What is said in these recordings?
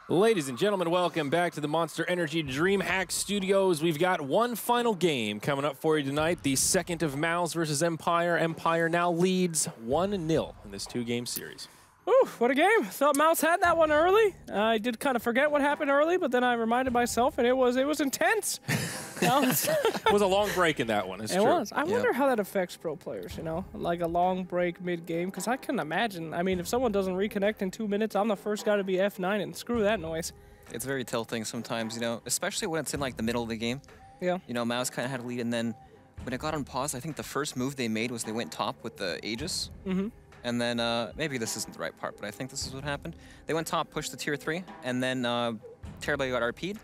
Ladies and gentlemen, welcome back to the Monster Energy DreamHack Studios. We've got one final game coming up for you tonight, the second of Mouse versus Empire. Empire now leads 1-0 in this two-game series. Ooh, what a game. Thought Mouse had that one early. I did kind of forget what happened early, but then I reminded myself, and it was intense. It was a long break in that one, it's true. It was. I wonder how that affects pro players, you know? Like a long break mid-game, because I couldn't imagine. I mean, if someone doesn't reconnect in 2 minutes, I'm the first guy to be F9, and screw that noise. It's very tilting sometimes, you know, especially when it's in like the middle of the game. Yeah. You know, Mouse kind of had a lead, and then when it got on pause, I think the first move they made was they went top with the Aegis. Mm-hmm. And then, maybe this isn't the right part, but I think this is what happened. They went top, pushed the tier 3, and then Terrorblade got RP'd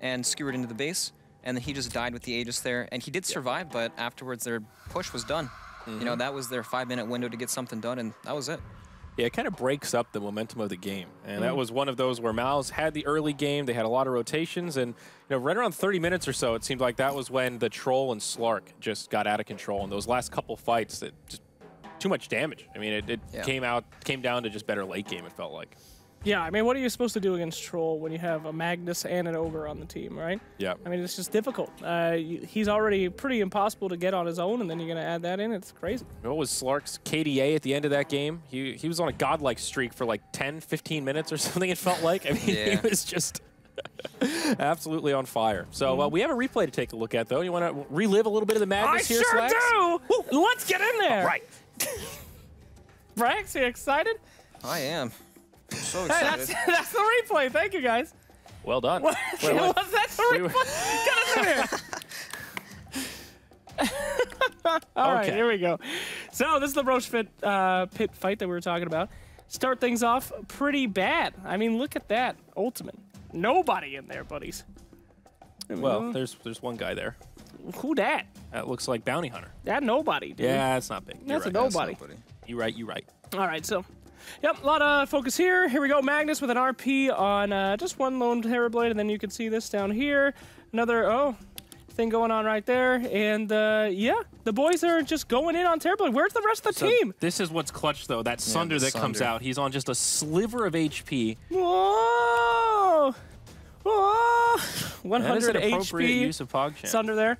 and skewered into the base, and then he just died with the Aegis there. And he did survive, but afterwards their push was done. Mm-hmm. You know, that was their 5-minute window to get something done, and that was it. Yeah, it kind of breaks up the momentum of the game. And that was one of those where Mouse had the early game, they had a lot of rotations, and you know, right around 30 minutes or so, it seemed like that was when the Troll and Slark just got out of control. And those last couple fights, that just too much damage. I mean, it came down to just better late game, it felt like. Yeah, I mean, what are you supposed to do against Troll when you have a Magnus and an Ogre on the team, right? Yeah. I mean, it's just difficult. He's already pretty impossible to get on his own, and then you're going to add that in. It's crazy. What was Slark's KDA at the end of that game? He was on a godlike streak for like 10, 15 minutes or something, it felt like. I mean, he was just absolutely on fire. So we have a replay to take a look at, though. You want to relive a little bit of the madness here, Slacks? I sure do! Let's get in there! All right. Brax, you excited? I am. I'm so excited. Hey, that's the replay. Thank you, guys. Well done. That's the replay. Get us in here. All right, here we go. So this is the Roche pit fight that we were talking about. Start things off pretty bad. I mean, look at that ultimate. Nobody in there, buddies. Well, there's one guy there. Who that? That looks like Bounty Hunter. That nobody, dude. Yeah, that's not big. That's a nobody. You're right. All right, so, yep, a lot of focus here. Here we go, Magnus with an RP on just one lone Terrorblade, and then you can see this down here. Another, thing going on right there. And, yeah, the boys are just going in on Terrorblade. Where's the rest of the team? This is what's clutch, though. That Sunder that comes out. He's on just a sliver of HP. Whoa! Whoa! 100 HP. Use of PogChamp. Sunder there.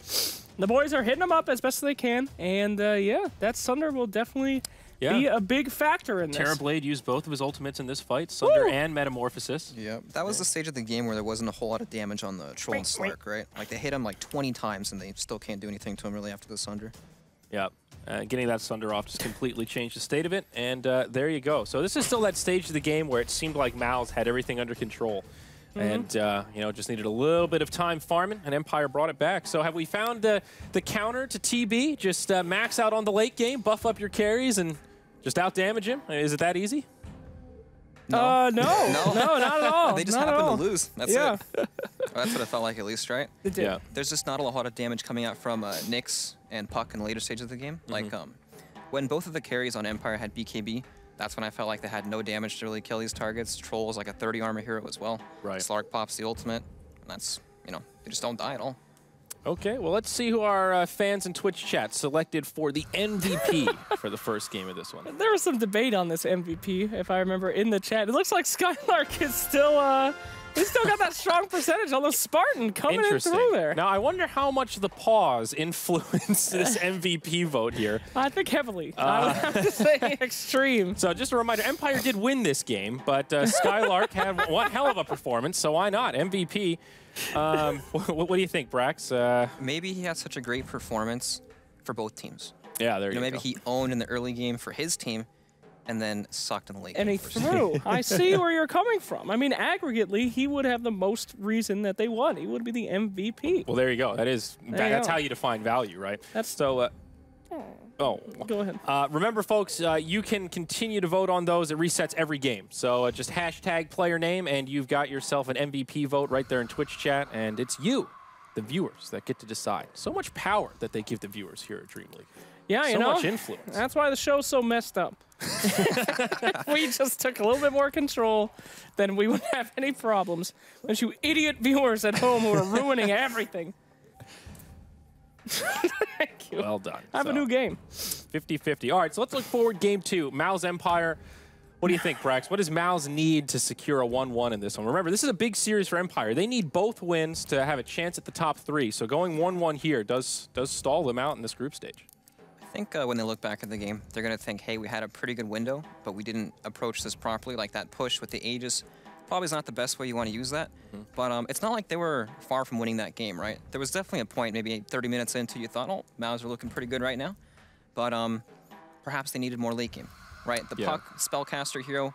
The boys are hitting him up as best as they can. And, yeah, that Sunder will definitely be a big factor in this. Terrorblade used both of his ultimates in this fight, Sunder and Metamorphosis. Yeah, that was the stage of the game where there wasn't a whole lot of damage on the Troll and Slark, right? Like, they hit him like 20 times, and they still can't do anything to him really after the Sunder. Yeah, getting that Sunder off just completely changed the state of it, and there you go. So this is still that stage of the game where it seemed like Mouse had everything under control. And, you know, just needed a little bit of time farming, and Empire brought it back. So have we found the counter to TB? Just max out on the late game, buff up your carries, and just out-damage him? Is it that easy? No. No, not at all. They just happen to lose. That's it. Well, that's what it felt like, at least, right? It did. Yeah. There's just not a lot of damage coming out from Nyx and Puck in the later stages of the game. Like, when both of the carries on Empire had BKB, that's when I felt like they had no damage to really kill these targets. Troll was like a 30 armor hero as well. Right. Slark pops the ultimate, and that's, you know, they just don't die at all. Okay, well, let's see who our fans in Twitch chat selected for the MVP for the first game of this one. There was some debate on this MVP, if I remember, in the chat. It looks like Skylark is still, he's still got that strong percentage, although Spartan coming in through there. Now, I wonder how much the pause influenced this MVP vote here. I think heavily. I would have to say extreme. So just a reminder, Empire did win this game, but Skylark had one hell of a performance, so why not? MVP. What do you think, Brax? Maybe he had such a great performance for both teams. Yeah, there you go. Maybe he owned in the early game for his team, and then sucked in the late and game. He threw. I see where you're coming from. I mean, aggregately, he would have the most reason that they won. He would be the MVP. Well, there you go. That's how you define value, right? That's so. Go ahead. Remember, folks, you can continue to vote on those. It resets every game. So just hashtag player name, and you've got yourself an MVP vote right there in Twitch chat. And it's you, the viewers, that get to decide. So much power that they give the viewers here at DreamLeague. Yeah, so much influence. That's why the show's so messed up. If we just took a little bit more control, then we wouldn't have any problems. There's you idiot viewers at home who are ruining everything. Thank you. Well done. Have a new game. 50-50. All right, so let's look forward game 2. Mouse Empire. What do you think, Brax? What does Mouse need to secure a 1-1 in this one? Remember, this is a big series for Empire. They need both wins to have a chance at the top 3. So going 1-1 here does stall them out in this group stage. I think when they look back at the game, they're going to think, hey, we had a pretty good window, but we didn't approach this properly. Like that push with the Aegis probably is not the best way you want to use that. But it's not like they were far from winning that game, right? There was definitely a point, maybe 30 minutes into, you thought, oh, Mouse are looking pretty good right now. But perhaps they needed more late game, right? The Puck, Spellcaster hero,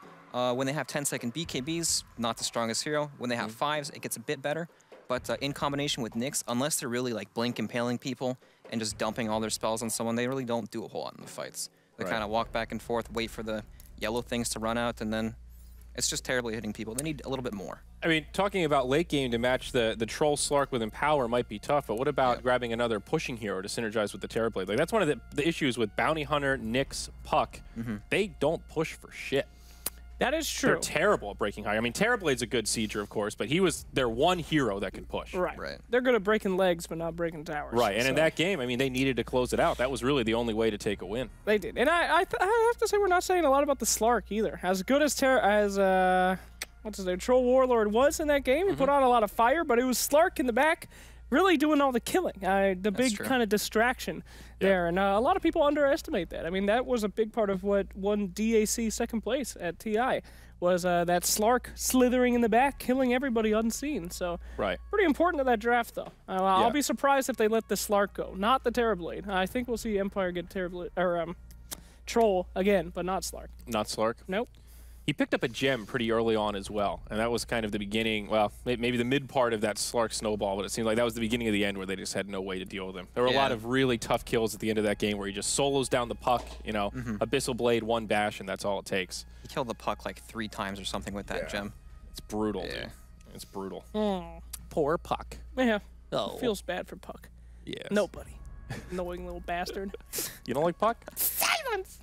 when they have 10-second BKBs, not the strongest hero. When they have 5s, it gets a bit better. But in combination with Nyx, unless they're really like blink impaling people and just dumping all their spells on someone, they really don't do a whole lot in the fights. They kind of walk back and forth, wait for the yellow things to run out, and then it's just terribly hitting people. They need a little bit more. I mean, talking about late game to match the Troll Slark with Empower might be tough, but what about grabbing another pushing hero to synergize with the Terrorblade? Like, that's one of the issues with Bounty Hunter, Nyx, Puck. They don't push for shit. That is true. They're terrible at breaking high. I mean, Terrorblade's a good sieger, of course, but he was their one hero that could push. Right. They're good at breaking legs, but not breaking towers. Right, and in that game, I mean, they needed to close it out. That was really the only way to take a win. They did. And I have to say, we're not saying a lot about the Slark either. As good as what's his name, Troll Warlord was in that game, he put on a lot of fire, but it was Slark in the back really doing all the killing. The big kind of distraction there. And a lot of people underestimate that. I mean, that was a big part of what won DAC second place at TI, was that Slark slithering in the back, killing everybody unseen. So pretty important to that draft, though. I'll be surprised if they let the Slark go, not the Terrorblade. I think we'll see Empire get Terrorblade, or Troll again, but not Slark. Not Slark? Nope. He picked up a gem pretty early on as well, and that was kind of the beginning, well, maybe the mid part of that Slark snowball, but it seemed like that was the beginning of the end where they just had no way to deal with him. There were a lot of really tough kills at the end of that game where he just solos down the Puck, you know, Abyssal Blade, 1 bash, and that's all it takes. He killed the Puck like 3 times or something with that gem. It's brutal, dude. It's brutal. Poor Puck. Yeah. Feels bad for Puck. Yes. Nobody. Annoying little bastard. You don't like Puck? Silence!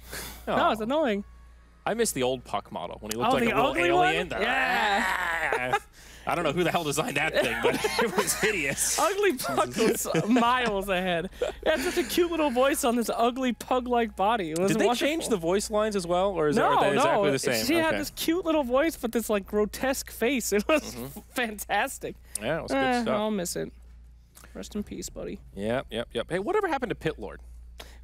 No, it's annoying. I miss the old Puck model when he looked like a little alien. Yeah. I don't know who the hell designed that thing, but it was hideous. Ugly Puck was miles ahead. He had such a cute little voice on this ugly pug-like body. It was Did they change the voice lines as well, or is that exactly the same? She had this cute little voice, but this like grotesque face. It was fantastic. Yeah, it was good stuff. I'll miss it. Rest in peace, buddy. Yep. Hey, whatever happened to Pit Lord?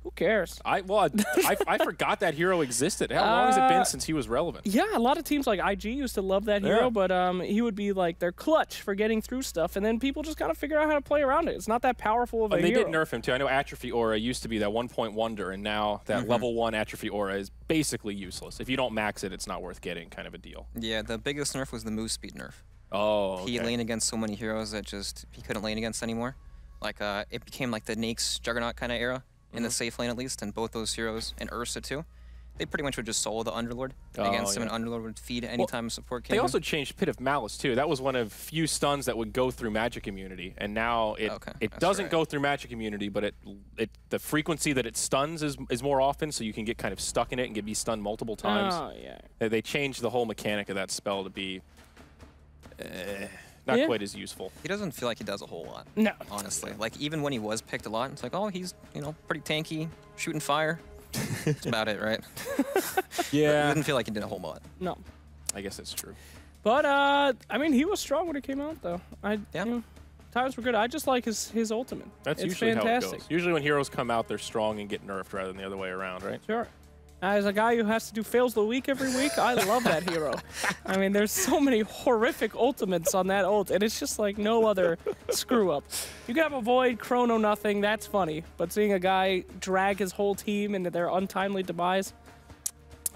Who cares? I forgot that hero existed. How long has it been since he was relevant? Yeah, a lot of teams like IG used to love that hero, but he would be like their clutch for getting through stuff, and then people just kind of figure out how to play around it. It's not that powerful of a hero. And they did nerf him too. I know Atrophy Aura used to be that 1-point wonder, and now that level 1 Atrophy Aura is basically useless. If you don't max it, it's not worth getting, kind of a deal. Yeah, the biggest nerf was the move speed nerf. Oh, He laned against so many heroes that just he couldn't lane against anymore. Like it became like the Nyx Juggernaut kind of era. In the safe lane at least, and both those heroes, and Ursa too, they pretty much would just solo the Underlord against him, and Underlord would feed anytime support came They also changed Pit of Malice too. That was one of few stuns that would go through Magic Immunity, and now it doesn't go through Magic Immunity, but the frequency that it stuns is more often, so you can get kind of stuck in it and be stunned multiple times. Oh, yeah. They changed the whole mechanic of that spell to be not quite as useful. He doesn't feel like he does a whole lot. No. Honestly. Like, even when he was picked a lot, it's like, oh, he's, you know, pretty tanky, shooting fire. That's about it, right? Yeah. He didn't feel like he did a whole lot. No. I guess that's true. But, I mean, he was strong when it came out, though. You know, times were good. I just like his ultimate. That's usually fantastic. How it goes. Usually when heroes come out, they're strong and get nerfed rather than the other way around, right? Sure. As a guy who has to do fails of the week every week, I love that hero. I mean, there's so many horrific ultimates on that ult, and it's just like no other screw-up. You can have a Void, Chrono, nothing, that's funny. But seeing a guy drag his whole team into their untimely demise,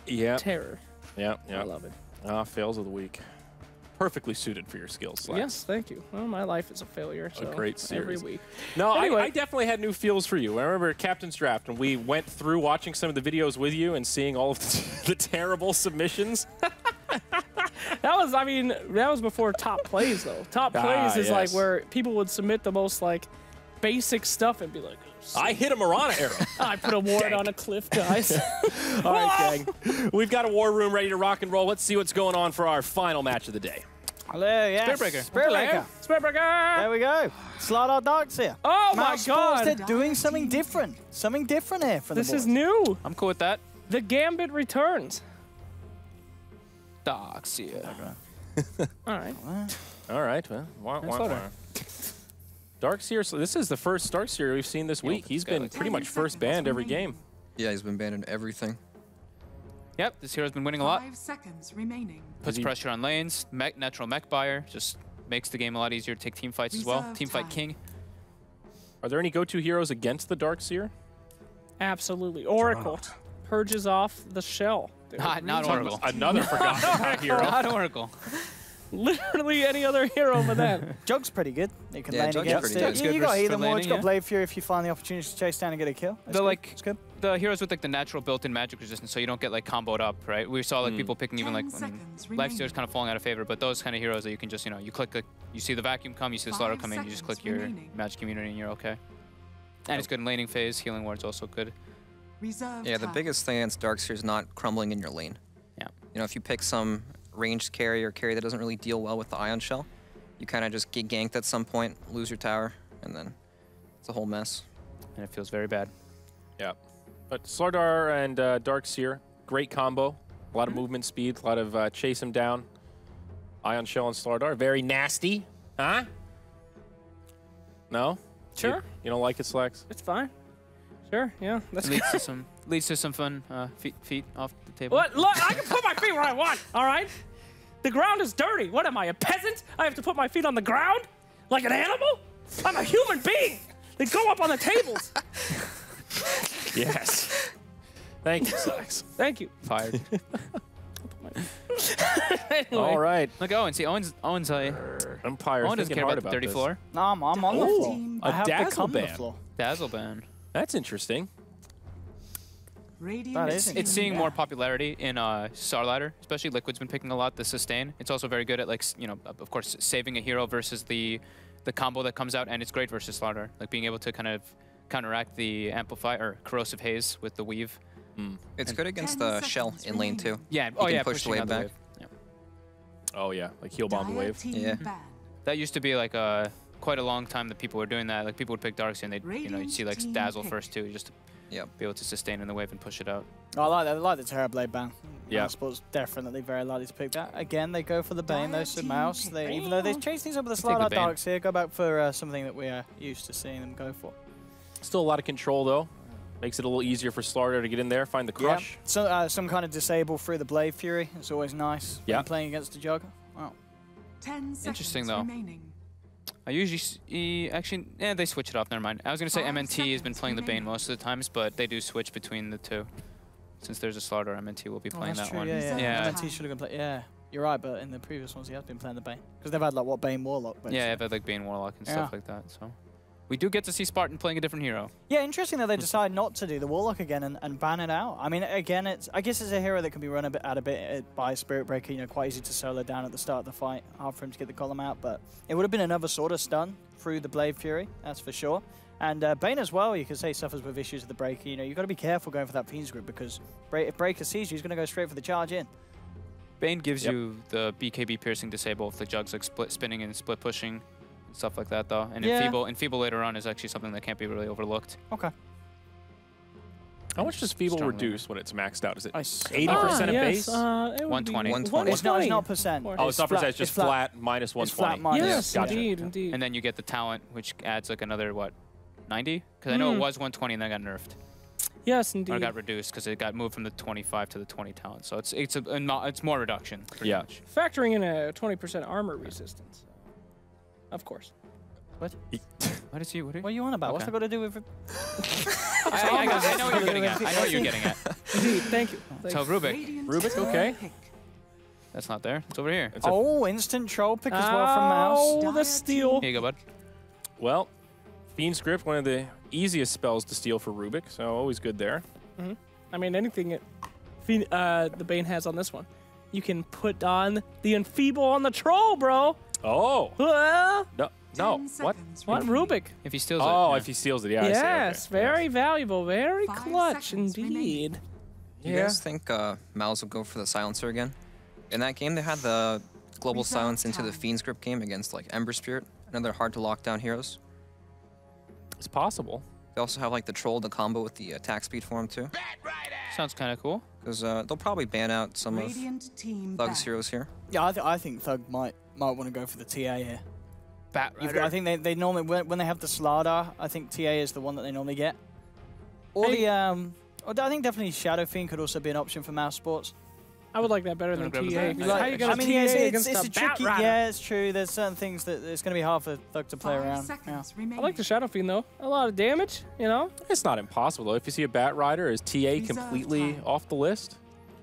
terror. Yeah. I love it. Fails of the week. Perfectly suited for your skills, Slacks. Yes, thank you. Well, my life is a failure, so a great series. every week. No, anyway. I definitely had new feels for you. I remember Captain's Draft, and we went through watching some of the videos with you and seeing all of the terrible submissions. That was before top plays, though. Top plays is like where people would submit the most like basic stuff and be like, I hit a Marana arrow. I put a ward on a cliff, guys. All right, gang. We've got a war room ready to rock and roll. Let's see what's going on for our final match of the day. Hello, yes. Spiritbreaker. Spiritbreaker. There we go. Slide our darks here. Oh my God. They're doing something different. Something different here for the boys. This is new. I'm cool with that. The Gambit returns. Darkseer. All right. All right. Well, Nice loader. Darkseer. So this is the first Darkseer we've seen this week. He's been pretty much first banned every game. Yeah, he's been banned in everything. Yep, this hero's been winning a lot. 5 seconds remaining. Puts pressure on lanes. Natural mech buyer. Just makes the game a lot easier to take team fights as well. Team fight king. Are there any go-to heroes against the Darkseer? Absolutely. Oracle purges off the shell. Not Oracle. Another forgotten hero. Not Oracle. Literally any other hero but that. Jug's pretty good. You can Yeah, lane Jug's against pretty it. good. You, Good you got versus Healing for Ward, you laning, got Blade Fury if you find the opportunity to chase down and get a kill. That's The good. like It's good. the heroes with like the natural built-in magic resistance, so you don't get like comboed up, right? We saw like people picking even like 10 seconds Lifesteal's kind of falling out of favor, but those kind of heroes that you can just you click, you see the vacuum come, you see the slaughter 5 come in, you just click seconds your remaining. magic immunity and you're okay. And it's good in laning phase. Healing Ward's also good. Reserve Yeah, the time. biggest thing against Darkseer is not crumbling in your lane. Yeah. You know, if you pick some ranged carry or carry that doesn't really deal well with the Ion Shell, you kind of just get ganked at some point, lose your tower, and then it's a whole mess. And it feels very bad. Yeah. But Slardar and Darkseer, great combo. A lot of movement speed, a lot of chase him down. Ion Shell and Slardar, very nasty. Huh? No? Sure. You don't like it, Slacks? It's fine. Sure, yeah. That's It leads to some fun feet off the table. What? Look, I can put my feet where I want, all right? The ground is dirty. What am I, a peasant? I have to put my feet on the ground? Like an animal? I'm a human being. They go up on the tables. Yes. Thank you, Slacks. Thank you. Fired. Anyway. All right. Look, Owen. See, Owen's Umpire Owen doesn't thinking care hard about the dirty this. floor. No, I'm on the Team floor. I have dazzle become the ban. floor. Dazzle ban. That's interesting. Radiant That is team It's seeing ban. more popularity in Starlighter, especially Liquid's been picking a lot, the sustain. It's also very good at, like, of course, saving a hero versus the combo that comes out, and it's great versus Starlighter. Like, being able to kind of counteract the Amplify, or Corrosive Haze with the Weave. It's 10 good against the Shell seconds in lane remaining. too. Yeah, can yeah, push the pushing wave out back. wave. Yeah. Oh, yeah. Like heal bomb the Dire wave. team Yeah. ban. That used to be, like, quite a long time that people were doing that. Like, people would pick Darkseer, and they'd, you'd see, like, Radiant Dazzle team first, too, just to Yep. be able to sustain in the wave and push it out. I like the Terrorblade ban. Yeah. Mousesports definitely very likely to pick that. Again, they go for the Bane, though, so Dire Mouse. team They, pick. even though they've changed things up with the Take the Slardar Bane. Darks here, go back for something that we are used to seeing them go for. Still a lot of control, though. Makes it a little easier for Slardar to get in there, find the crush. Yeah. So, some kind of disable through the Blade Fury. It's always nice Yeah. when playing against the Jug. Wow. 10 seconds Interesting, though. remaining. I usually see, actually, they switch it off. Never mind. I was gonna say 5 MNT has been seconds playing the Bane remaining. most of the times, but they do switch between the two. Since there's a Slaughter, MNT will be playing that's that true, one. yeah. Yeah. MNT should have been playing. Yeah, you're right, but in the previous ones, he has been playing the Bane. Because they've had, like, what, Bane Warlock? basically. Yeah, I've had like Bane Warlock and Yeah. stuff like that. So we do get to see Spartan playing a different hero. Yeah, interesting that they decide not to do the Warlock again and ban it out. I mean, again, I guess it's a hero that can be run a bit by Spirit Breaker. Quite easy to solo down at the start of the fight, hard for him to get the column out. But it would have been another sort of stun through the Blade Fury, that's for sure. And Bane as well, you could say suffers with issues with the Breaker. You've got to be careful going for that Fiends group because if Breaker sees you, he's going to go straight for the charge in. Bane gives you the BKB piercing disable if the Jug's like split spinning and split pushing and stuff like that though. And Yeah. Enfeeble later on is actually something that can't be really overlooked. Okay. How much does Feeble Strong reduce when it's maxed out? Is it I see. 80% of yes, base? it would be 120. 120. It's not percent. Oh, it's not percent, it's just flat minus It's flat 120. minus. Yes, Gotcha. indeed, indeed. And then you get the talent, which adds like another, what, 90? Because I know it was 120 and then got nerfed. Yes, Or indeed. it got reduced because it got moved from the 25 to the 20 talent. So it's more reduction, pretty Yeah. much. Factoring in a 20% armor resistance. Of course. What is he? What What are you on about? What's Okay. that got to do with it? I know what you're getting at. I know what you're getting at. Indeed, thank you. So Rubik, Radiant Rubik, team okay. pick. that's not there. It's over here. It's a- Oh, instant troll pick as well from Mouse. Oh, the steal. Here you go, bud. Well, Fiend's Grip, one of the easiest spells to steal for Rubik, so always good there. I mean, anything the Bane has on this one. You can put on the Enfeeble on the troll, bro. Oh! No, 10 what? seconds What, remaining. Rubik? If he steals Oh, it. if he steals it, yeah, I see, okay. Yes, very valuable, very 5 clutch seconds indeed. Do you guys think Mouse will go for the Silencer again? In that game, they had the global Reserve silence into the time. Fiend's Grip game against like Ember Spirit, another hard to lock down heroes. It's possible. They also have like the Troll, the combo with the attack speed for him too. Sounds kind of cool. Because they'll probably ban out some of Radiant team Thug's back. heroes here. Yeah, I think Thug might want to go for the TA here. Bat I think they normally when they have the Slardar, I think TA is the one that they normally get. Or the I think definitely Shadow Fiend could also be an option for Mousesports. I would like that better than Wanna grab TA. the bat? How you gonna I mean, TA it's against a a Bat tricky. Rider? Yeah, it's true. There's certain things that it's going to be hard for Thug to play 5 around. Yeah. seconds remaining. I like the Shadow Fiend though. A lot of damage, you know. It's not impossible, though. If you see a Bat Rider, is TA Reserve completely time. off the list?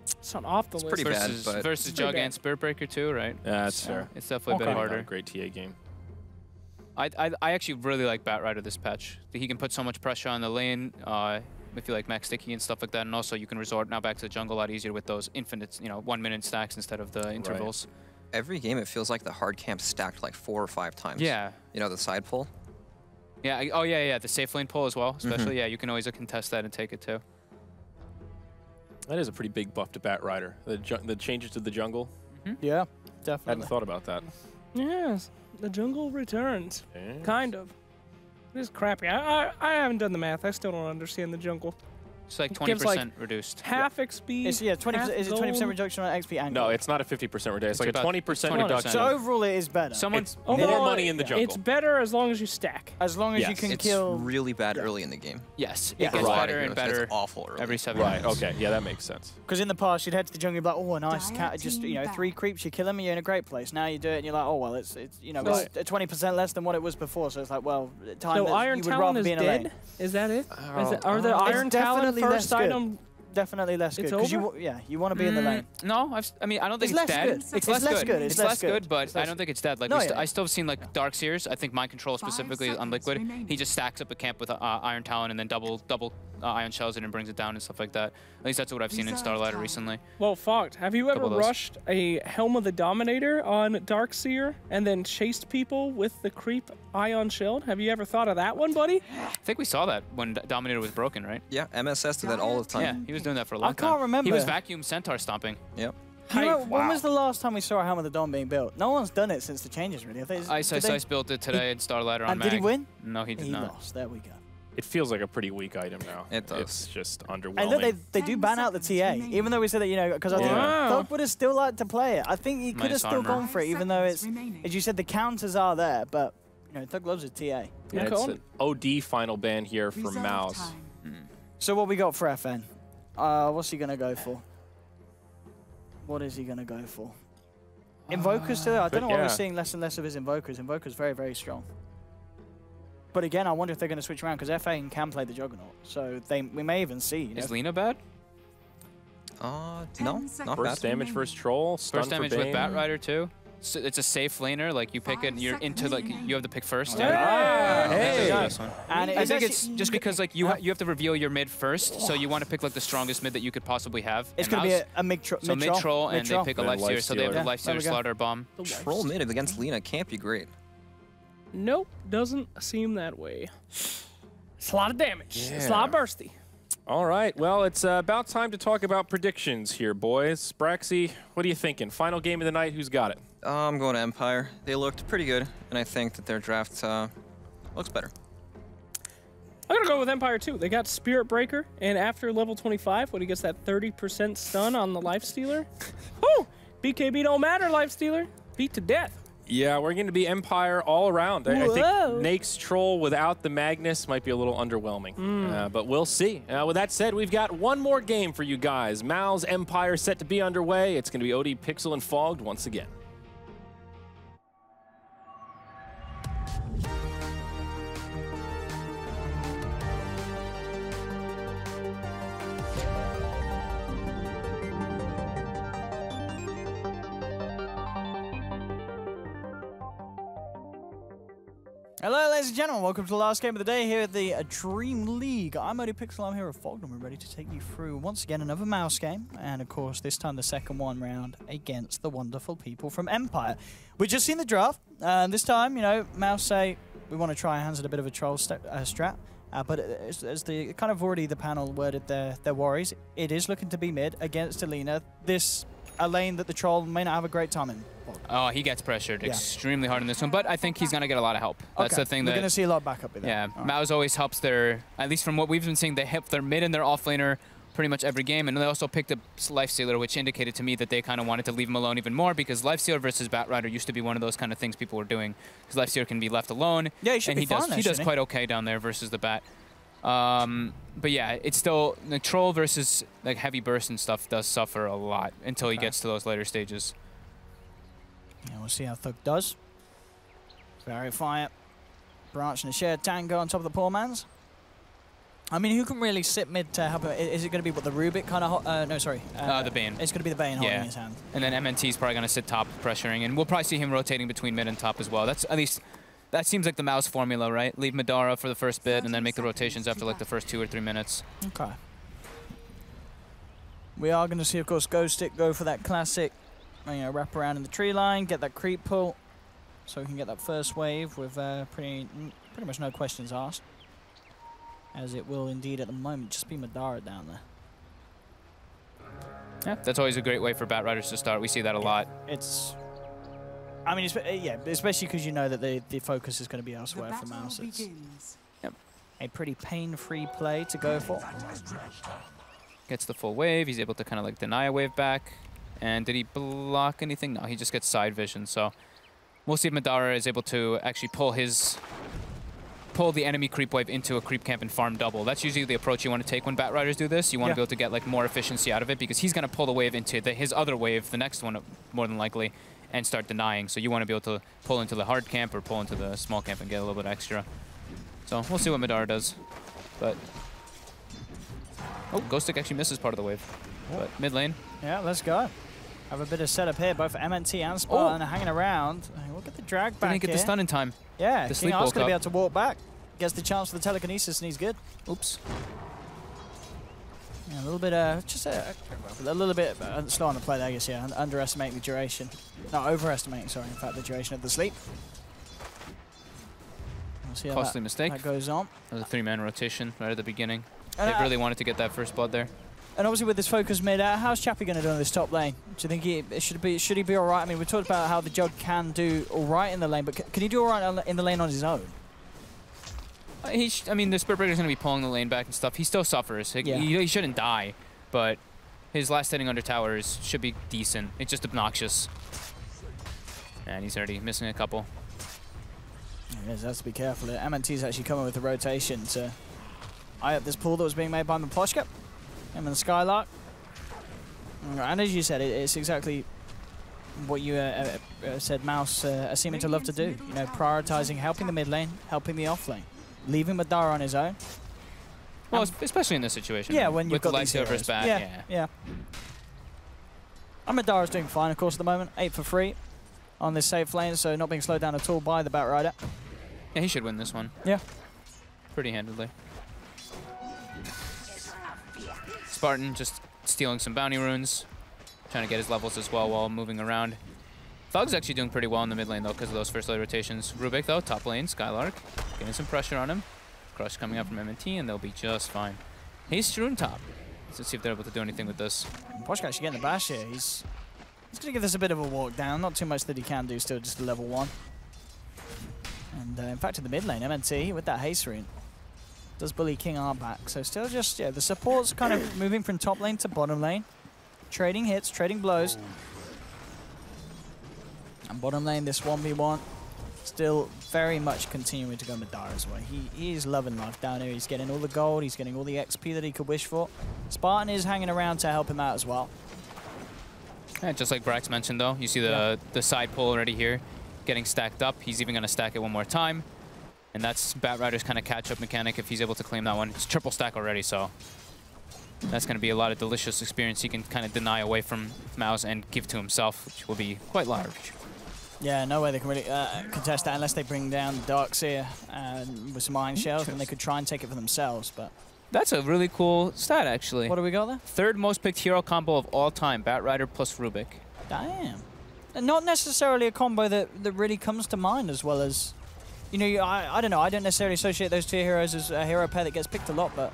It's not off the list. pretty bad, Versus, but- versus Pretty Jug bad. and Spirit Breaker too, right? Yeah, that's fair. It's definitely a Probably bit not a harder. great TA game. I actually really like Bat Rider this patch. He can put so much pressure on the lane. If you like max sticky and stuff like that, and also you can resort now back to the jungle a lot easier with those infinite, 1 minute stacks instead of the intervals. Every game, it feels like the hard camp stacked like 4 or 5 times. Yeah. You know, the side pull. Yeah. Yeah. The safe lane pull as well, especially. Yeah, you can always contest that and take it too. That is a pretty big buff to Bat Rider. The changes to the jungle. Yeah, I definitely. hadn't thought about that. Yes, the jungle returns. Yeah. Kind of. It is crappy. I haven't done the math. I still don't understand the jungle. It's like It gives, 20% like, reduced. Half XP. It's 20%. half Is it 20% gold. reduction on XP and No, gold? it's not a 50% reduction. It's like a about 20% 20%. reduction. So overall, it is better. Someone's More Overall, money in the jungle. It's better as long as you stack. As long as you Yes. can It's kill. really bad early in the game. yes, Yeah. it gets Right. better and better It's awful early. every 7 Right, minutes. okay. Yeah, that makes sense. Because in the past, you'd head to the jungle, you'd be like, oh, a nice Dire cat. Just, team 3 creeps, you kill them, and you're in a great place. Now you do it, and you're like, oh, well, it's Right. it's 20% less than what it was before. So it's like, well, time So that Iron you would Talon rather is be in a lane. dead? Is that it? Oh, Are the it's Iron Talon definitely first less good. item? Definitely less good. It's 'cause over? you want to be in the lane. No, I mean, I don't think It's it's, less dead. good. It's less good. It's It's less less good. good, but It's I less don't think it's dead. Like No, we yeah. I still have seen like Dark Seers. I think Mind Control 5 specifically on seconds Liquid. remaining. He just stacks up a camp with Iron Talon and then double Iron Shells it and brings it down and stuff like that. At least that's what I've seen in Reserve Starlighter time. recently. Well, fucked. Have you ever Couple of those. rushed a Helm of the Dominator on Darkseer and then chased people with the creep Ion Shield? Have you ever thought of that one, buddy? I think we saw that when Dominator was broken, right? Yeah, MSS did that all the time. Yeah, he was doing that for a long time. can't remember. He was vacuum centaur stomping. Yep. You know, Hype. when was the last time we saw a Helm of the Dawn being built? No one's done it since the changes, really. Ice built it today in Starlighter on And did he Mag. win? No, he did He not. lost. There we go. It feels like a pretty weak item now. It does. It's just underwhelming. And look, they do 10 ban out the seconds TA, remaining. even though we said that, because I think Wow. Thug would have still liked to play it. I think he could have Nice still armor. gone for it, even though 5 it's, seconds remaining. as you said, the counters are there, but, Thug loves his TA. And Yeah, it's cool. an OD final ban here for Reserve Mouse. time. So what we got for FN? What's he going to go for? What is he going to go for? Invokers today? I don't know why yeah. we're seeing less and less of his Invokers. Invokers very, very strong. But again, I wonder if they're going to switch around, because FA can play the Juggernaut. So we may even see. Is Lena bad? No, 10 not seconds. First bad. damage versus Troll. Stun First damage for with Bane. Bat Rider too. So it's a safe laner, like you pick it and you're into like you have to pick first. Yeah. Hey. This one. And I think actually- it's just because like you have to reveal your mid first, so you want to pick like the strongest mid that you could possibly have. It's And going to be Mouse- a mid-troll. so mid troll and they pick a Then life stealer, life so they have stealer. the life Yeah, there stealer we go. slaughter bomb. Troll mid against Lena can't be great. Nope, doesn't seem that way. It's a lot of damage. It's a lot of bursty. All right. Well, it's about time to talk about predictions here, boys. Braxy, what are you thinking? Final game of the night. Who's got it? I'm going to Empire. They looked pretty good, and I think that their draft looks better. I'm gonna go with Empire too. They got Spirit Breaker, and after level 25, when he gets that 30% stun on the Life Stealer, whoo! BKB don't matter, Life Stealer. Beat to death. Yeah, we're going to be Empire all around. I Whoa. think Nake's Troll without the Magnus might be a little underwhelming, but we'll see. With that said, we've got one more game for you guys. Mal's Empire set to be underway. It's going to be OD Pixel and Fogged once again. Hello, ladies and gentlemen. Welcome to the last game of the day here at the Dream League. I'm OD Pixel. I'm here at Fogged, and we're ready to take you through, once again, another mouse game. And, of course, this time the second one round against the wonderful people from Empire. We've just seen the draft. This time, Mouse say we want to try our hands at a bit of a troll strat. But as the kind of already the panel worded their worries, it is looking to be mid against Alina. This a lane that the troll may not have a great time in. Oh, he gets pressured Yeah. extremely hard in this one, but I think he's gonna get a lot of help. That's Okay. the thing We're that. going to see a lot of backup with that. Yeah, All right. Mouse always helps their, at least from what we've been seeing, they help their mid and their off laner pretty much every game. And they also picked up Lifestealer, which indicated to me that they kind of wanted to leave him alone even more, because Lifestealer versus Batrider used to be one of those kind of things people were doing. Because Lifestealer can be left alone. Yeah, he should be fine, he does quite okay down there versus the Bat. But yeah, it's still, the Troll versus like heavy burst and stuff does suffer a lot until he gets to those later stages. Yeah, we'll see how Thug does. Verify it. Branch and a shared tango on top of the poor man's. I mean, who can really sit mid to help him? Is it going to be what, the Rubik kind of... no, sorry. The Bane. It's going to be the Bane holding his hand. And then MNT is probably going to sit top pressuring, and we'll probably see him rotating between mid and top as well. That's at least... That seems like the Mouse formula, right? Leave Madara for the first bit, and then make the rotations after like the first 2 or 3 minutes. Okay. We are going to see, of course, Ghost Stick go for that classic, wrap around in the tree line, get that creep pull, so we can get that first wave with pretty much no questions asked. As it will indeed at the moment just be Madara down there. Yeah, that's always a great way for Batriders to start. We see that a lot. It's... I mean, yeah, especially because you know that the focus is going to be elsewhere for Mouse. It's a pretty pain-free play to go for. Gets the full wave. He's able to kind of like deny a wave back. And did he block anything? No, he just gets side vision. So we'll see if Madara is able to actually pull the enemy creep wave into a creep camp and farm double. That's usually the approach you want to take when Batriders do this. You want to be able to get like more efficiency out of it, because he's going to pull the wave into his other wave, the next one more than likely, and start denying. So you want to be able to pull into the hard camp or pull into the small camp and get a little bit extra. So we'll see what Madara does. But Ghost Stick actually misses part of the wave. But mid lane. Yeah, let's go. Have a bit of setup here, both MNT and Spartan are hanging around. We'll get the drag back. Didn't get the stun in time. Yeah, the King R's going to be able to walk back. Gets the chance for the telekinesis, and he's good. Oops. Yeah, a little bit, just a little bit slow on the play there, I guess, yeah. Underestimating the duration. No, overestimating, sorry, in fact, the duration of the sleep. We'll see how Costly mistake. That goes on. That was a 3-man rotation right at the beginning. They really wanted to get that first blood there. And obviously with this focus mid, how's Chappie going to do on this top lane? Do you think should he be all right? I mean, we talked about how the Jug can do all right in the lane, but can he do all right in the lane on his own? I mean, the Spirit Breaker's going to be pulling the lane back and stuff. He still suffers. He shouldn't die, but his last hitting under towers should be decent. It's just obnoxious. And he's already missing a couple. He has to be careful. MNT's actually coming with the rotation to eye up this pull that was being made by Maploshka. Him and Skylark. And as you said, it's exactly what you said Mouse are seeming to love to do. You know, prioritizing helping the mid lane, helping the off lane, leaving Madara on his own. Well, especially in this situation. Yeah, when you've got these heroes back. Yeah. And Madara's doing fine, of course, at the moment. 8 for free on this safe lane, so not being slowed down at all by the Batrider. Yeah, he should win this one. Yeah. Pretty handedly. Spartan just stealing some bounty runes, trying to get his levels as well while moving around. Thug's actually doing pretty well in the mid lane, though, because of those first lane rotations. Rubik, though, top lane, Skylark, getting some pressure on him. Crush coming up from MNT, and they'll be just fine. He's strewn top. Let's see if they're able to do anything with this. Poshka actually getting the bash here. He's going to give this a bit of a walk down. Not too much that he can do, still just a level 1. And in fact, in the mid lane, MNT with that haste rune does bully King R back. So still just, the support's kind of moving from top lane to bottom lane. Trading hits, trading blows. And bottom lane, this 1v1, still very much continuing to go Madara's way. He is loving life down here. He's getting all the gold. He's getting all the XP that he could wish for. Spartan is hanging around to help him out as well. Yeah, just like Brax mentioned, though, you see the side pull already here getting stacked up. He's even going to stack it one more time. And that's Batrider's kind of catch-up mechanic if he's able to claim that one. It's triple stack already, so that's going to be a lot of delicious experience he can kind of deny away from Mouse and give to himself, which will be quite large. Yeah, no way they can really contest that unless they bring down Darkseer with some Iron Shells, and they could try and take it for themselves. But that's a really cool stat, actually. What do we got there? Third most picked hero combo of all time, Batrider plus Rubik. Damn. And not necessarily a combo that really comes to mind as well as... You know, I don't know, I don't necessarily associate those two heroes as a hero pair that gets picked a lot, but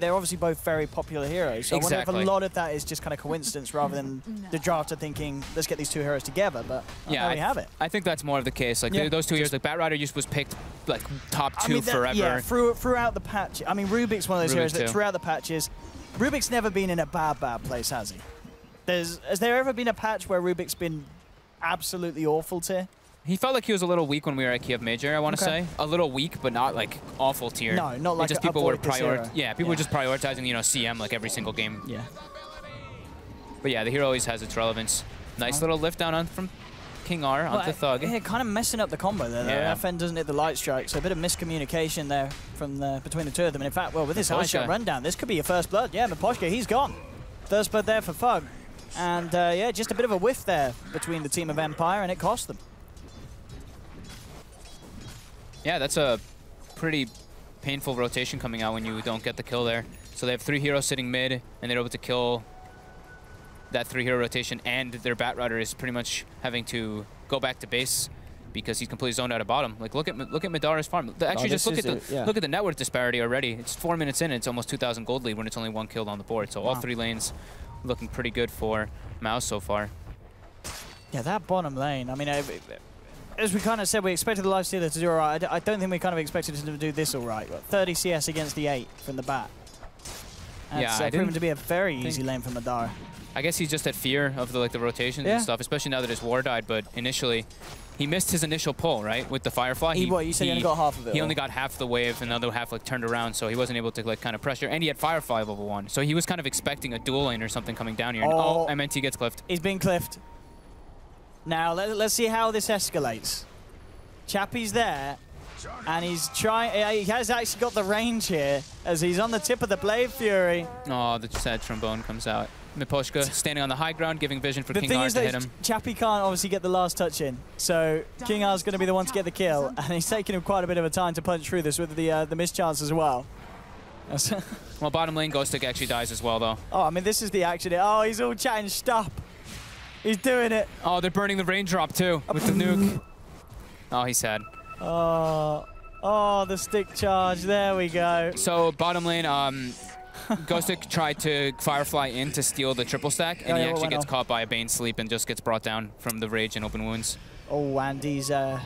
they're obviously both very popular heroes. So exactly. I wonder if a lot of that is just kind of coincidence rather than the drafter thinking, let's get these two heroes together, but yeah, there we have it. I think that's more of the case. Like those two heroes, like Batrider was picked like top 2 forever. Yeah, throughout the patch. I mean, Rubik's one of those heroes that throughout the patches, Rubik's never been in a bad place, has he? Has there ever been a patch where Rubik's been absolutely awful tier? He felt like he was a little weak when we were at Kiev Major, I want to say. A little weak, but not like awful tier. No, not like just people were people were just prioritizing, you know, CM like every single game. Yeah. But yeah, the hero always has its relevance. Nice little lift down from King R onto Thug. Yeah, kind of messing up the combo there. Yeah. FN doesn't hit the light strike, so a bit of miscommunication there from between the two of them. And in fact, well, with this high shot rundown, this could be your first blood. Yeah, Miposhka, he's gone. First blood there for Thug. And yeah, just a bit of a whiff there between the team of Empire, and it cost them. Yeah, that's a pretty painful rotation coming out when you don't get the kill there. So they have 3 heroes sitting mid, and they're able to kill that 3-hero rotation, and their Bat Rider is pretty much having to go back to base because he's completely zoned out of bottom. Like, look at Madara's farm. Actually, just look at the net worth disparity already. It's 4 minutes in, and it's almost 2,000 gold lead when it's only 1 kill on the board. So all 3 lanes looking pretty good for Mouse so far. Yeah, that bottom lane, I mean, as we kind of said, we expected the Lifestealer to do all right. I don't think we kind of expected him to do this all right. 30 CS against the 8 from the bat. That's proven to be a very easy lane for Madara. I guess he's just at fear of the rotations and stuff, especially now that his war died. But initially, he missed his initial pull, right, with the Firefly. You said he only got half of it. He only got half the wave, and the other half turned around, so he wasn't able to kind of pressure. And he had Firefly level 1, so he was kind of expecting a dual lane or something coming down here. Oh, and MNT gets cliffed. He's been cliffed. Now let's see how this escalates. Chappie's there, and he's trying. He has actually got the range here as he's on the tip of the Blade Fury. Oh, the sad trombone comes out. Miposhka standing on the high ground, giving vision for King R to hit him. Chappie can't obviously get the last touch in, so King R's going to be the one to get the kill, and he's taking him quite a bit of a time to punch through this with the mischance as well. Well, bottom lane Ghostic actually dies as well, though. Oh, I mean, this is the action. Oh, he's all chatting. Stop. He's doing it. Oh, they're burning the raindrop too with the nuke. Oh, he's sad. Oh, the stick charge. There we go. So bottom lane, Ghostic tried to Firefly in to steal the triple stack, and he actually gets caught by a Bane Sleep and just gets brought down from the rage and open wounds. Oh, and he's there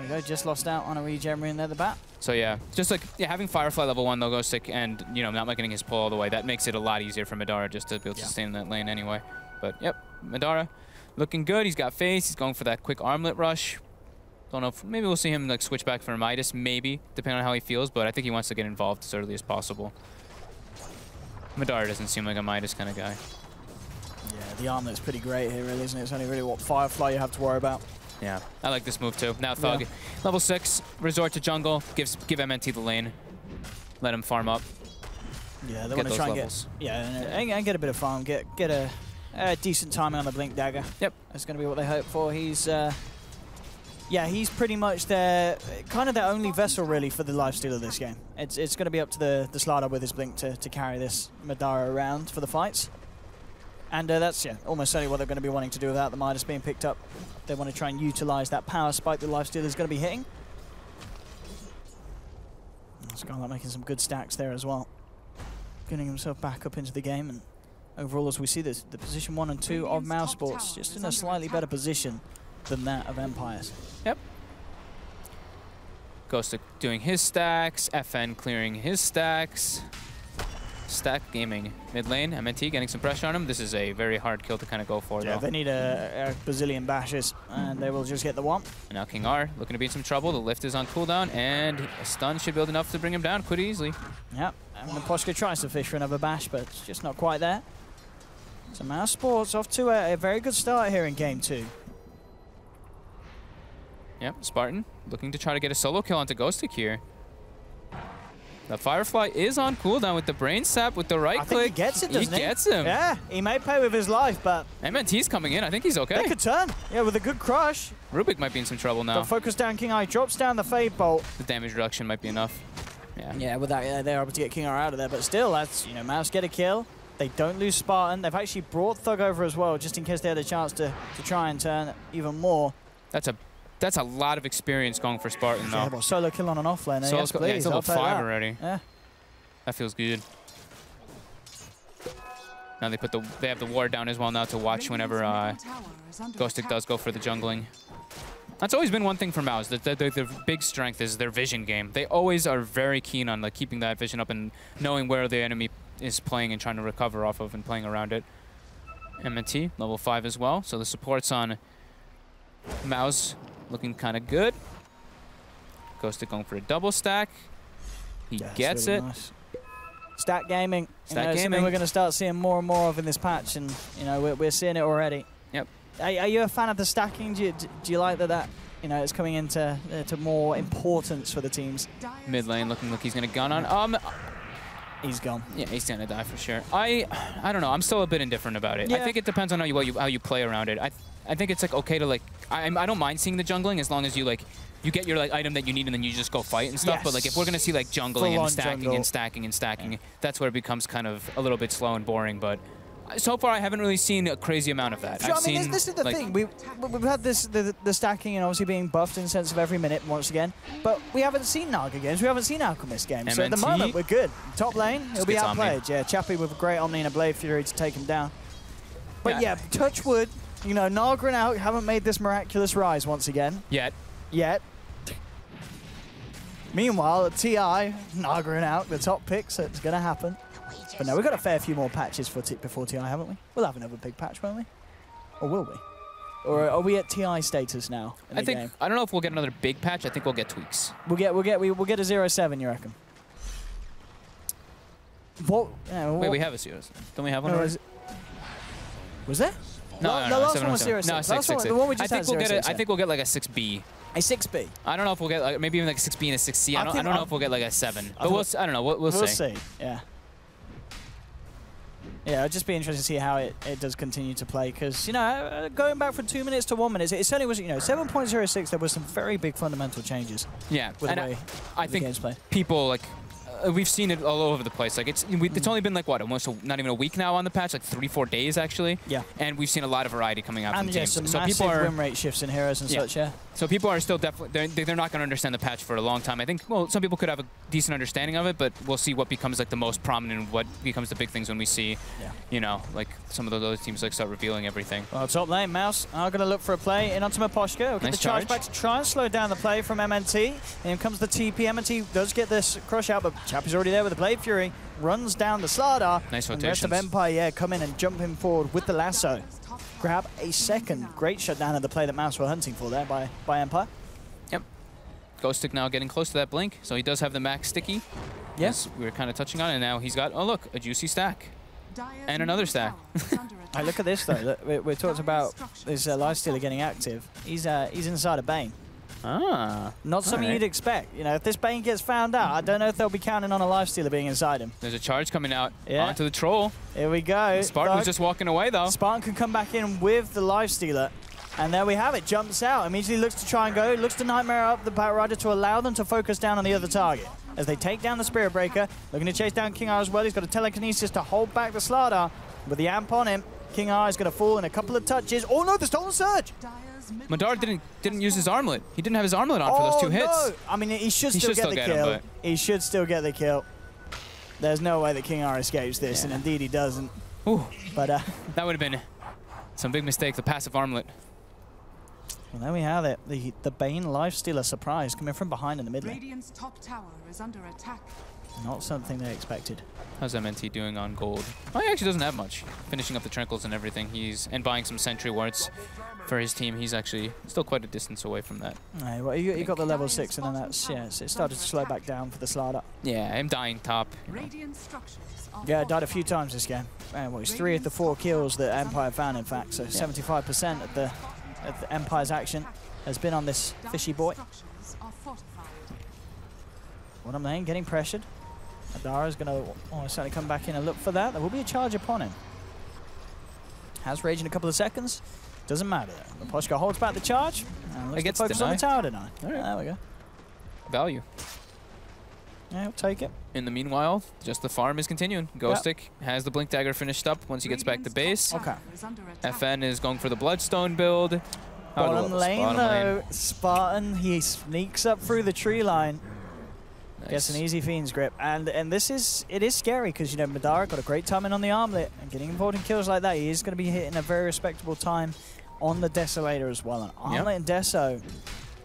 we go, just lost out on a regen rune there, the bat. So yeah, just having Firefly level 1 though, Ghostic, and not getting his pull all the way, that makes it a lot easier for Madara just to be able to stay in that lane anyway. But yep, Madara looking good. He's got face. He's going for that quick armlet rush. Don't know if maybe we'll see him switch back for Midas, maybe, depending on how he feels, but I think he wants to get involved as early as possible. Madara doesn't seem like a Midas kind of guy. Yeah, the armlet's pretty great here, really, isn't it? It's only really what Firefly you have to worry about. Yeah, I like this move too. Now Thug, level 6, resort to jungle, give MNT the lane, let him farm up. Yeah, they want to try and and get a bit of farm, get a decent timing on the Blink Dagger. Yep, that's going to be what they hope for. He's he's pretty much their only vessel really for the Lifestealer this game. It's going to be up to the Slider with his Blink to carry this Madara around for the fights. And that's almost certainly what they're going to be wanting to do without the Midas being picked up. They want to try and utilize that power spike the Lifestealer is going to be hitting. Scarlet making some good stacks there as well. Getting himself back up into the game, and overall as we see this, the position 1 and 2 of Mousesports just in a slightly better position than that of Empires. Yep. Ghostic doing his stacks, FN clearing his stacks. Stack Gaming mid lane, MNT getting some pressure on him. This is a very hard kill to kind of go for, though. They need a bazillion bashes, and they will just get the one. And now King R looking to be in some trouble. The lift is on cooldown, and a stun should build enough to bring him down pretty easily. Yep, and Miposhka tries to fish for another bash, but it's just not quite there. So Mousesports off to a very good start here in Game 2. Yep, Spartan looking to try to get a solo kill onto Ghostic here. The Firefly is on cooldown with the Brain Sap with the right click. He gets it, doesn't he? He gets him. Yeah, he may pay with his life, but... MNT's coming in. I think he's okay. They could turn. Yeah, with a good crush. Rubik might be in some trouble now. But focus down King Eye, drops down the Fade Bolt. The damage reduction might be enough. Yeah, with that, they're able to get King Eye out of there. But still, that's, Mouse get a kill. They don't lose Spartan. They've actually brought Thug over as well, just in case they had a chance to try and turn even more. That's a lot of experience going for Spartan, though. Yeah, well, solo kill on an off lane. Yes, please. Yeah, it's level 5 already. Yeah. That feels good. Now they have the ward down as well now to watch whenever Ghostic does go for the jungling. That's always been one thing for Mouse. Their big strength is their vision game. They always are very keen on keeping that vision up and knowing where the enemy is playing and trying to recover off of and playing around it. MNT, level 5 as well. So the supports on Mouse looking kind of good. Ghostic going for a double stack. He gets really it. Nice. Stack gaming. Stack Something gaming. we're going to start seeing more and more of in this patch, and we're seeing it already. Yep. Are you a fan of the stacking? Do you like that it's coming into to more importance for the teams? Mid lane looking like he's going to gun on. He's gone. Yeah, he's going to die for sure. I don't know. I'm still a bit indifferent about it. Yeah. I think it depends on how you play around it. I think it's like okay to like I don't mind seeing the jungling as long as you like you get your like item that you need and then you just go fight and stuff. Yes. But like if we're gonna see like jungling Full-on and stacking jungle. and stacking and stacking, that's where it becomes kind of a little bit slow and boring. But so far I haven't really seen a crazy amount of that. So, I've I mean, seen this is the like, thing. We've had the stacking and obviously being buffed in the sense of every minute once again, but we haven't seen Naga games. We haven't seen Alchemist games. So at the MNT. moment we're good. Top lane, he'll be gets outplayed. Yeah, Chappie with a great Omni and a Blade Fury to take him down. But Yeah. yeah, touch wood. Naga and Alch haven't made this miraculous rise once again. yet. Meanwhile, at TI, Naga and Alch, the top pick, so it's going to happen. But no, we've got a fair few more patches before TI, haven't we? We'll have another big patch, won't we? Or will we? Or are we at TI status now in I the think game? I don't know if we'll get another big patch. I think we'll get tweaks. We'll get a 0-7, you reckon? What? Wait, we have a 0. Don't we have one? No, already? was there? No, the last one was 707. 0-6. No, Last 6, one- 6, the one we I just think had, we'll get 0-6, I think we'll get like a 6B. A 6B. I don't know if we'll get like, maybe even like a 6B and a 6C. I don't know if we'll get like a 7. But I don't know. We'll see. We'll see. Yeah. Yeah, it'll just be interesting to see how it does continue to play because, going back from 2 minutes to 1 minute, it certainly was, 7.06, there was some very big fundamental changes Yeah, with and the way I the think game's played. people like we've seen it all over the place. Like it's only been like what, almost not even a week now on the patch, like 3-4 days actually. Yeah. And we've seen a lot of variety coming out from And yeah, teams. some So massive people are win rate shifts in heroes and such, yeah. So people are still definitely they're not going to understand the patch for a long time. I think some people could have a decent understanding of it, but we'll see what becomes like the most prominent, what becomes the big things when we see, like some of those other teams like start revealing everything. Well, top lane, Mouse are going to look for a play in onto Maposhka. We'll get Nice the charge charge. back to try and slow down the play from MNT. In comes the TP. MNT does get this crush out, but Chappie's already there with the Blade Fury. Runs down the Slardar. Nice And the rest of rotations. Empire, come in and jump him forward with the lasso. Grab a second. Great shutdown of the play that Mouse were hunting for there by Empire. Yep. Ghostic now getting close to that blink, so he does have the max sticky. Yes. We were kind of touching on it, and now he's got, oh look, a juicy stack. And another stack. Hey, look at this though. We talked about this lifestealer getting active. He's inside a Bane. Ah. Not something you'd expect. If this Bane gets found out, I don't know if they'll be counting on a lifestealer being inside him. There's a charge coming out Yeah. onto the troll. Here we go. Spartan was just walking away though. Spartan can come back in with the lifestealer. And there we have it. Jumps out. Immediately looks to try and go. Looks to Nightmare up the Battle Rider to allow them to focus down on the other target. As they take down the Spirit Breaker. Looking to chase down King R as well. He's got a telekinesis to hold back the Slardar. With the amp on him, King R is going to fall in a couple of touches. Oh no, the Stolen Surge! Madar didn't use his armlet. He didn't have his armlet on for those 2 hits. No. I mean, he should still get the kill. Him, he should still get the kill. There's no way that King R escapes this, and indeed he doesn't. Ooh. But That would have been some big mistake, the passive armlet. well, there we have it. The Bane Lifestealer surprise coming from behind in the mid lane. Radiant's top tower is under attack. Not something they expected. How's MNT doing on gold? Oh, he actually doesn't have much. Finishing up the trinkles and everything. And buying some sentry wards for his team. He's actually still quite a distance away from that. Right, well, you got the level 6, and then that's, so it started to slow back down for the Slardar. Yeah, him dying top. Radiant structures are Yeah, died a few times this game. Well, it's 3 of the 4 kills that Empire found, in fact, so 75% of the Empire's action has been on this fishy boy. structures are fortified. Bottom lane getting pressured. Adara's going to almost certainly come back in and look for that. There will be a charge upon him. Has rage in a couple of seconds. Doesn't matter. Maposhka holds back the charge and looks to gets focus on the denied. tower deny. All right. There we go. Value. Yeah, we'll take it. In the meanwhile, just the farm is continuing. Ghostic has the Blink Dagger finished up once he gets back to base. Okay. FN is going for the Bloodstone build. Bottom lane, Bottom though. lane. Spartan, he sneaks up through the tree line. Gets an easy Fiend's Grip. And it is scary because, Madara got a great timing on the armlet. And getting important kills like that, he is going to be hitting a very respectable time on the Desolator as well. And armlet and Deso,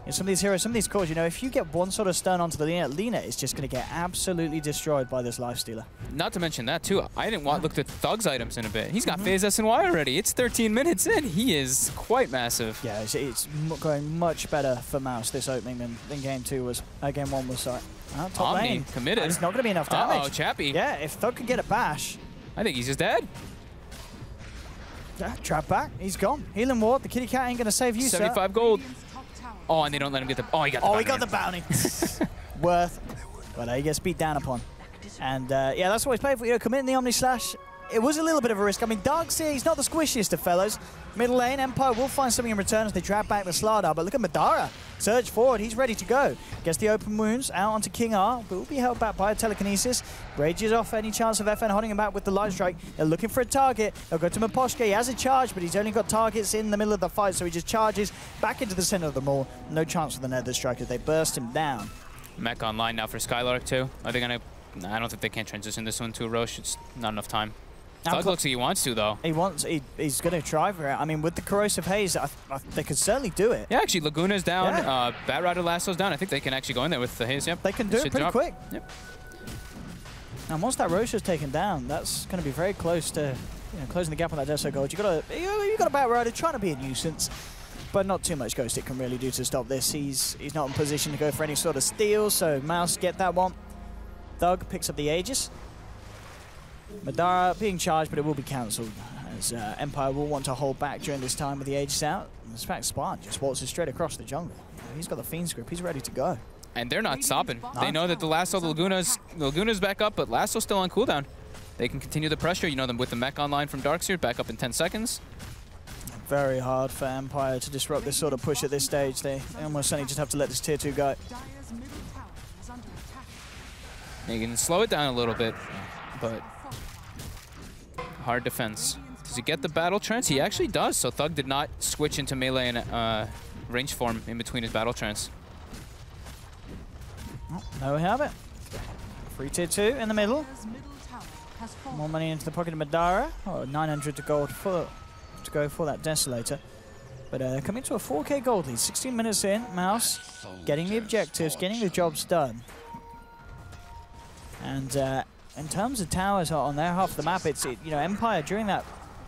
some of these heroes, some of these cores, you know, if you get one sort of stun onto the Lina is just going to get absolutely destroyed by this lifestealer. Not to mention that, too. I didn't looked at Thug's items in a bit. He's got phase S and Y already. It's 13 minutes in. He is quite massive. Yeah, it's going much better for Mouse this opening than game 2 was. Game 1 was, sorry. Top Omni lane. committed. It's not going to be enough damage. Uh-oh, Chappie. Yeah, if Thug could get a bash. I think he's just dead. Yeah, trap back. He's gone. Healing ward. The kitty cat ain't going to save you, 75 sir. gold. Radiant's top tower Oh, and they don't let him get the... Oh, he got the bounty. He got the bounty. Worth. But he gets beat down upon. And yeah, that's what he's played for. You know, committing the Omni Slash. It was a little bit of a risk. I mean, Dark's here. He's not the squishiest of fellows. Middle lane, Empire will find something in return as they drag back the Slardar. But look at Madara. Surge forward. He's ready to go. Gets the open wounds out onto King R, but will be held back by a telekinesis. Rages off any chance of FN holding him back with the light strike. They're looking for a target. They'll go to Miposhka. He has a charge, but he's only got targets in the middle of the fight, so he just charges back into the center of the mall. No chance for the Nether Strike as they burst him down. Mech online now for Skylark, too. Are they going to... Nah, I don't think they can transition this one to Roche. It's not enough time. Thug looks like he wants to, though. He's going to try for it. I mean, with the Corrosive Haze, they could certainly do it. Yeah, actually, Laguna's down. Yeah. Bat Rider Lasso's down. I think they can actually go in there with the Haze, yep. They can do it pretty quick. Yep. And once that Roche is taken down, that's going to be very close to closing the gap on that Deso Gold. You got a Bat Rider trying to be a nuisance, but not too much Ghost it can really do to stop this. He's not in position to go for any sort of steal, so Mouse get that one. Thug picks up the Aegis. Madara being charged, but it will be cancelled as Empire will want to hold back during this time with the Aegis out. In fact, Spartan just waltzes straight across the jungle. He's got the Fiend's grip. He's ready to go. And they're not stopping. They know that the Lasso, the Laguna's back up, but Lasso's still on cooldown. They can continue the pressure. You know them with the mech online from Darkseer, back up in 10 seconds. Very hard for Empire to disrupt this sort of push at this stage. They almost certainly just have to let this tier 2 go. Dire's middle tower is under attack. They can slow it down a little bit, but hard defense. Does he get the battle trance? He actually does, so Thug did not switch into melee and range form in between his battle trance. There we have it. Free tier 2 in the middle. Dire's middle tower has fallen. More money into the pocket of Madara. Oh, 900 to gold to go for that Desolator. But coming to a 4k gold lead. 16 minutes in. Mouse getting the objectives, getting the jobs done. And in terms of towers on their half of the map, Empire during that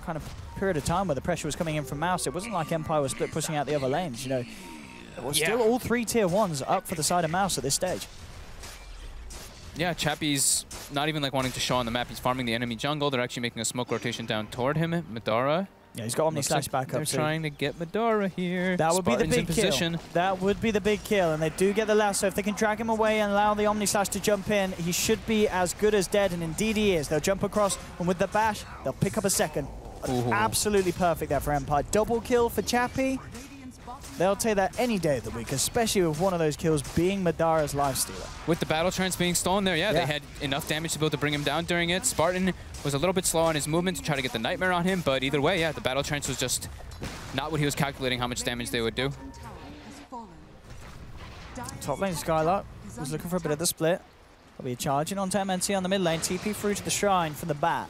kind of period of time where the pressure was coming in from Mouse, it wasn't like Empire was split pushing out the other lanes. It was still all 3 tier 1s up for the side of Mouse at this stage. Yeah, Chappie's not even wanting to show on the map. He's farming the enemy jungle. They're actually making a smoke rotation down toward him. Madara. Yeah, he's got Omni Slash back up. They're trying to get Madara here. That would Spartan's be the big kill. That would be the big kill, and they do get the lasso. If they can drag him away and allow the Omni Slash to jump in, he should be as good as dead, and indeed he is. They'll jump across, and with the bash, they'll pick up a second. Ooh. Absolutely perfect there for Empire. Double kill for Chappie. Radiant's bottom They'll take that any day of the week, especially with one of those kills being Madara's lifestealer. With the battle trance being stolen there, yeah, they had enough damage to be able to bring him down during it. Spartan was a little bit slow on his movement to try to get the Nightmare on him, but either way, yeah, the battle trance was just not what he was calculating how much damage they would do. tower has fallen. Dire's Top lane Skylark was looking for a bit of the split. They'll be charging onto MNT on the mid lane, TP through to the shrine for the bat.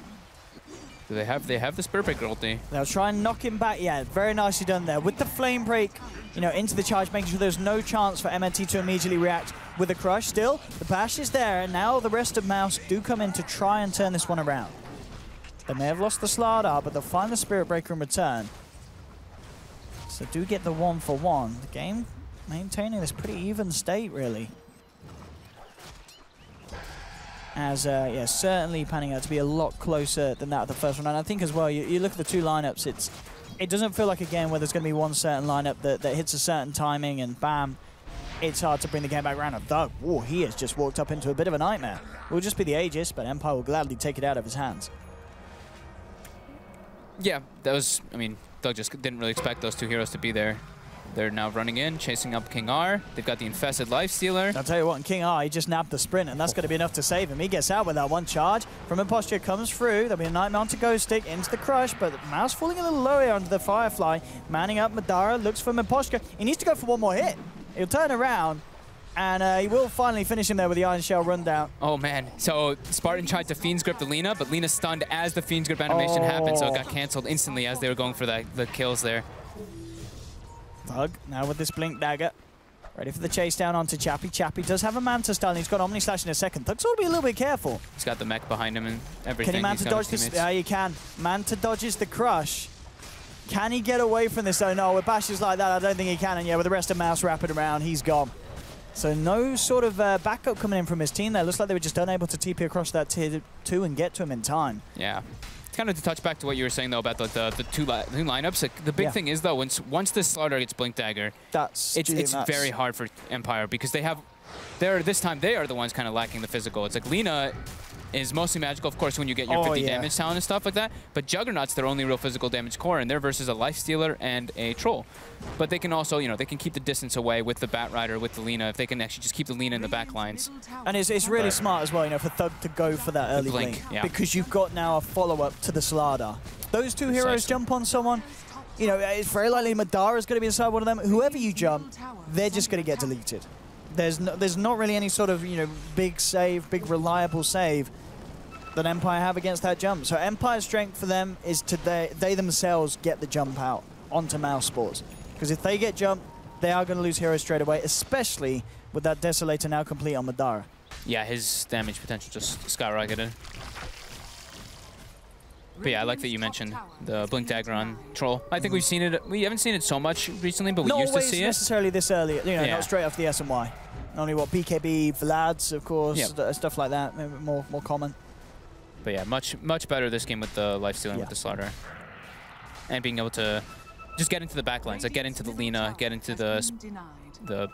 Do they have the Spirit Breaker ulti? They'll try and knock him back. Yeah, very nicely done there. With the Flame Break, into the charge, making sure there's no chance for MNT to immediately react with a crush. Still, the bash is there, and now the rest of Mouse do come in to try and turn this one around. They may have lost the Slardar, but they'll find the Spirit Breaker in return. So do get the 1-for-1. The game maintaining this pretty even state, really. As, yeah, certainly panning out to be a lot closer than that of the first one. And I think as well, you look at the two lineups, it doesn't feel like a game where there's going to be one certain lineup that hits a certain timing and bam, it's hard to bring the game back around. And Thug, whoa, he has just walked up into a bit of a nightmare. It will just be the Aegis, but Empire will gladly take it out of his hands. Yeah, that was, Thug just didn't really expect those two heroes to be there. They're now running in, chasing up King R. They've got the Infested Lifestealer. I'll tell you what, King R, he just nabbed the sprint, and that's going to be enough to save him. He gets out with that one charge. From Imposture comes through. There'll be a Nightmare onto Ghost Stick into the Crush, but Mouse falling a little low here onto the Firefly. Manning up, Madara looks for Imposture. He needs to go for one more hit. He'll turn around, and he will finally finish him there with the Iron Shell rundown. Oh, man. So Spartan tried to Fiend's Grip the Lina, but Lina stunned as the Fiend's Grip animation happened, so it got canceled instantly as they were going for the kills there. Thug now with this Blink Dagger. Ready for the chase down onto Chappie. Chappie does have a Manta style, and he's got Omni Slash in a second. Thug's got to be a little bit careful. He's got the mech behind him and everything. Can he Manta dodge this? Yeah, you can. Manta dodges the crush. Can he get away from this? Oh no, with bashes like that, I don't think he can. And yeah, with the rest of Mouse wrapping around, he's gone. So no sort of backup coming in from his team there. Looks like they were just unable to TP across that tier 2 and get to him in time. Yeah. Kind of to touch back to what you were saying, though, about the two lineups. Like, the big thing is, though, once this Slaughter gets Blink Dagger, it's very hard for Empire because this time they are the ones kind of lacking the physical. It's like Lina is mostly magical, of course, when you get your 50 damage talent and stuff like that. But Juggernaut's their only real physical damage core, and they're versus a Lifestealer and a Troll. But they can also, they can keep the distance away with the Batrider, with the Lina, if they can actually just keep the Lina in the back lines. And it's really smart as well, for Thug to go for that early blink. Because you've got now a follow-up to the Slardar. Those two heroes jump on someone, it's very likely Madara's going to be inside one of them. Whoever you jump, they're just going to get deleted. There's not really any sort of, big save, big reliable save that Empire have against that jump. So Empire's strength for them is they themselves get the jump out onto Mousesports. Because if they get jumped, they are going to lose heroes straight away, especially with that Desolator now complete on Madara. Yeah, his damage potential just skyrocketed. But yeah, I like that you mentioned the Blink Dagger on Troll. I think we've seen it. We haven't seen it so much recently, but we used to see it. Not necessarily this early, not straight off the SMY. Only BKB, Vlads, of course, stuff like that, maybe more common. But yeah, much better this game with the lifestealing with the Slaughter. And being able to just get into the back lines, like get into the Lina, get into the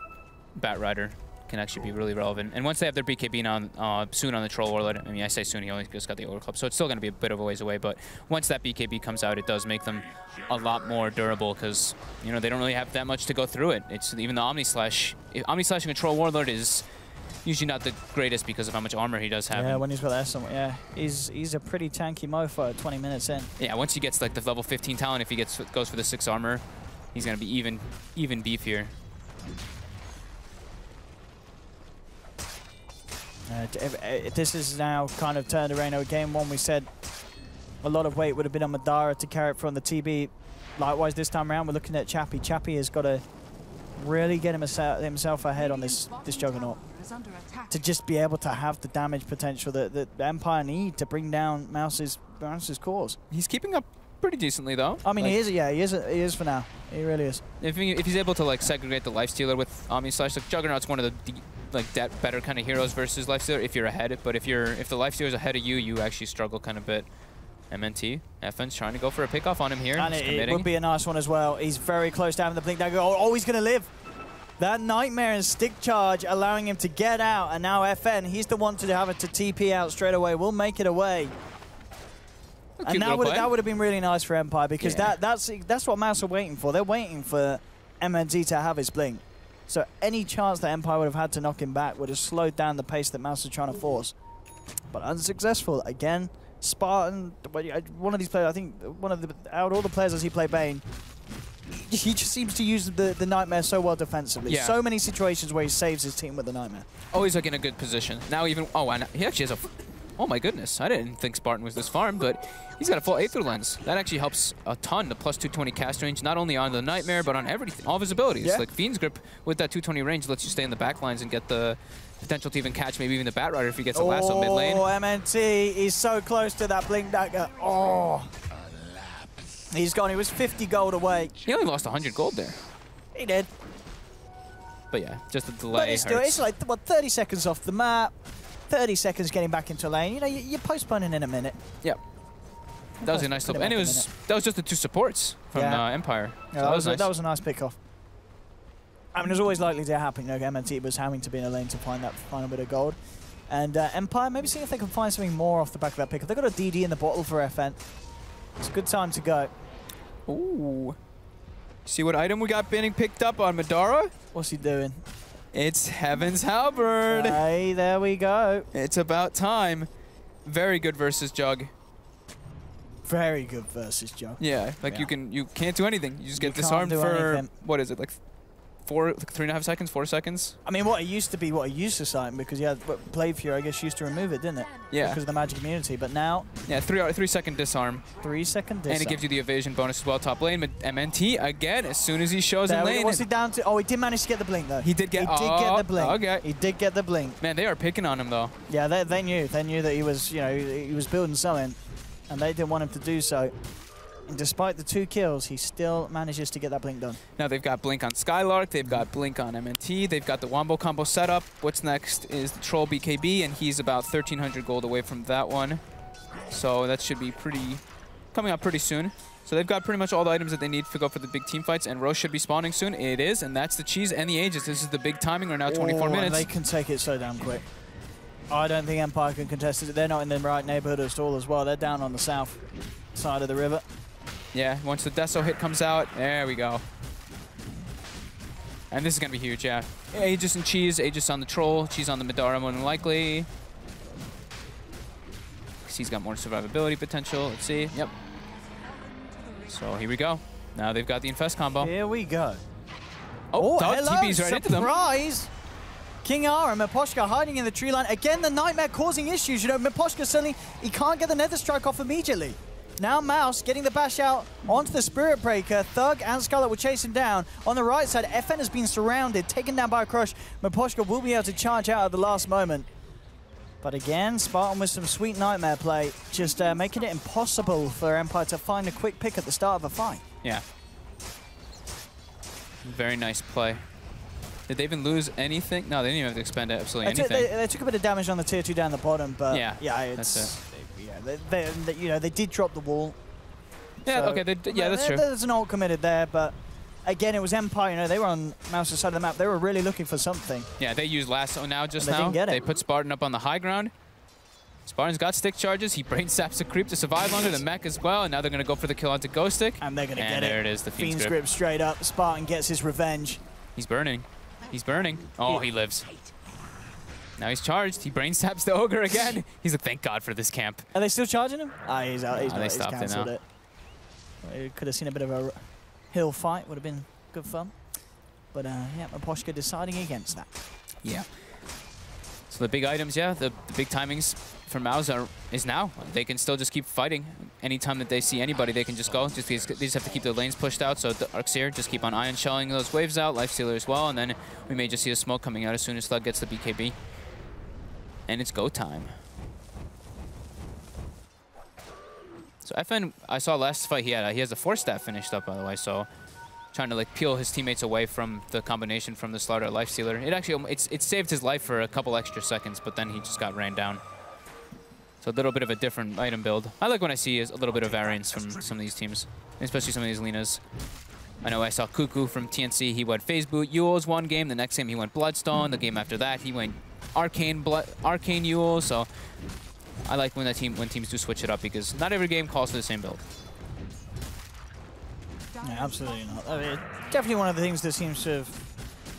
Batrider can actually be really relevant. And once they have their BKB now soon on the Troll Warlord, I mean, I say soon, he only just got the Ogre Club, so it's still going to be a bit of a ways away, but once that BKB comes out, it does make them a lot more durable because, they don't really have that much to go through it. It's even the Omni Slashing a Troll Warlord is usually not the greatest because of how much armor he does have. Yeah, when he's got that, he's a pretty tanky mofo at 20 minutes in. Yeah, once he gets like the level 15 talent, if he goes for the 6 armor, he's gonna be even beefier. This is now kind of turned around. Game 1, we said a lot of weight would have been on Madara to carry it from the TB. Likewise, this time around, we're looking at Chappie. Chappie has got to really get himself ahead on this Juggernaut to just be able to have the damage potential that Empire need to bring down Mouse's cause. He's keeping up pretty decently, though. I mean, he is for now. He really is. If he's able to segregate the Lifestealer with Omni Slash, Juggernaut's one of the better kind of heroes versus Lifestealer if you're ahead. But if the Lifestealer's ahead of you, you actually struggle kind of a bit. MNT, FN's trying to go for a pickoff on him here. And it would be a nice one as well. He's very close to having the Blink Dagger. Oh, he's going to live. That Nightmare and Stick Charge allowing him to get out. And now FN, he's the one to have it to TP out straight away. We'll make it away. And that would have been really nice for Empire because that's what Mouse are waiting for. They're waiting for MNT to have his Blink. So any chance that Empire would have had to knock him back would have slowed down the pace that Mouse is trying to force. But unsuccessful. Again, Spartan, one of these players, I think out of all the players as he played Bane, he just seems to use the Nightmare so well defensively. Yeah. So many situations where he saves his team with the Nightmare. Always in a good position. Now even, and he actually has oh my goodness, I didn't think Spartan was this farm, but he's got a full Aether Lens. That actually helps a ton, the plus 220 cast range, not only on the Nightmare, but on everything, all of his abilities. Yeah. Like Fiend's Grip with that 220 range lets you stay in the back lines and get the potential to even catch maybe even the Batrider if he gets a lasso mid lane. Oh, MNT, he's so close to that Blink Dagger. Oh. He's gone. He was 50 gold away. He only lost 100 gold there. He did. But yeah, just the delay hurts. It's like, 30 seconds off the map, 30 seconds getting back into lane. You're postponing in a minute. Yep. That was a nice little, and that was just the 2 supports from Empire. So yeah, that was a nice pick-off. I mean, it was always likely to happen. MNT was having to be in a lane to find that final bit of gold. And Empire, maybe seeing if they can find something more off the back of that pick. They've got a DD in the bottle for FN. It's a good time to go. Ooh. See what item we got being picked up on Madara? What's he doing? It's Heaven's Halberd. Hey, there we go. It's about time. Very good versus Jug. Very good versus Jug. Yeah, like you can't do anything. You just get disarmed for, what is it, like 3.5 seconds, 4 seconds. I mean, what it used to be, what it used to sign, because yeah, Blade Fury, I guess, used to remove it, didn't it? Yeah. Because of the magic immunity, but now... Yeah, 3-second disarm. 3-second disarm. And it gives you the evasion bonus as well. Top lane, but MNT, again, as soon as he shows in lane. What's he down to? Oh, he did manage to get the blink, though. He did get the blink. Okay. He did get the blink. Man, they are picking on him, though. Yeah, they knew. They knew that he was, you know, he was building something, and they didn't want him to do so. And despite the 2 kills, he still manages to get that blink done. Now they've got Blink on Skylark, they've got Blink on MNT, they've got the Wombo combo set up. What's next is the Troll BKB, and he's about 1,300 gold away from that one. So that should be coming up pretty soon. So they've got pretty much all the items that they need to go for the big team fights, and Roche should be spawning soon. It is, and that's the cheese and the Aegis. This is the big timing. We're now 24 minutes. They can take it so damn quick. I don't think Empire can contest it. They're not in the right neighborhood at all as well. They're down on the south side of the river. Yeah, once the Deso hit comes out, there we go. And this is going to be huge, yeah. Aegis and Cheese, Aegis on the Troll, Cheese on the Madara more than likely. He's got more survivability potential. Let's see. Yep. So here we go. Now they've got the Infest combo. Here we go. Oh, hello, TP's right into them. Surprise! King R and Miposhka hiding in the tree line. Again, the Nightmare causing issues. You know, Miposhka suddenly, he can't get the Nether Strike off immediately. Now Mouse getting the bash out onto the Spirit Breaker. Thug and Scarlet will chase him down. On the right side, FN has been surrounded, taken down by a crush. Miposhka will be able to charge out at the last moment. But again, Spartan with some sweet Nightmare play, just making it impossible for Empire to find a quick pick at the start of a fight. Yeah. Very nice play. Did they even lose anything? No, they didn't even have to expend absolutely anything. They took a bit of damage on the tier 2 down the bottom, but yeah, that's it. You know, they did drop the wall. Yeah, so okay, that's true. There's an ult committed there, but again, it was Empire. You know, they were on Mouse's side of the map. They were really looking for something. Yeah, they used Lasso now just now. Didn't get it. They put Spartan up on the high ground. Spartan's got stick charges. He brain saps the creep to survive longer, the mech as well, and now they're going to go for the kill onto Ghost Stick. And they're going to get it. And there it is, the Fiend's Grip straight up. Spartan gets his revenge. He's burning. He's burning. Oh, he lives. Now he's charged. He brain saps the Ogre again. He's like, thank God for this camp. Are they still charging him? Ah, he's out. He's not. They He's stopped cancelled it now. We could have seen a bit of a hill fight. Would have been good fun. But yeah, Miposhka deciding against that. Yeah. So the big items, yeah, the big timings for Mouse is now. They can still just keep fighting. Anytime that they see anybody, they can just go. They just have to keep their lanes pushed out. So the Arxir just keep on ion shelling those waves out, Lifestealer as well, and then we may just see a smoke coming out as soon as Slug gets the BKB. And it's go time. So FN, I saw last fight he has a 4-stat finished up, by the way, so trying to like peel his teammates away from the combination from the Slaughter Lifestealer. It actually, it saved his life for a couple extra seconds, but then he just got ran down. So a little bit of a different item build. I like when I see a little bit of variance from some of these teams, especially some of these Linas. I know I saw Cuckoo from TNC. He went Phase Boot Yules one game. The next game he went Bloodstone. The game after that he went Arcane Yules. So I like when teams do switch it up because not every game calls for the same build. Yeah, absolutely not. I mean, definitely one of the things that seems to have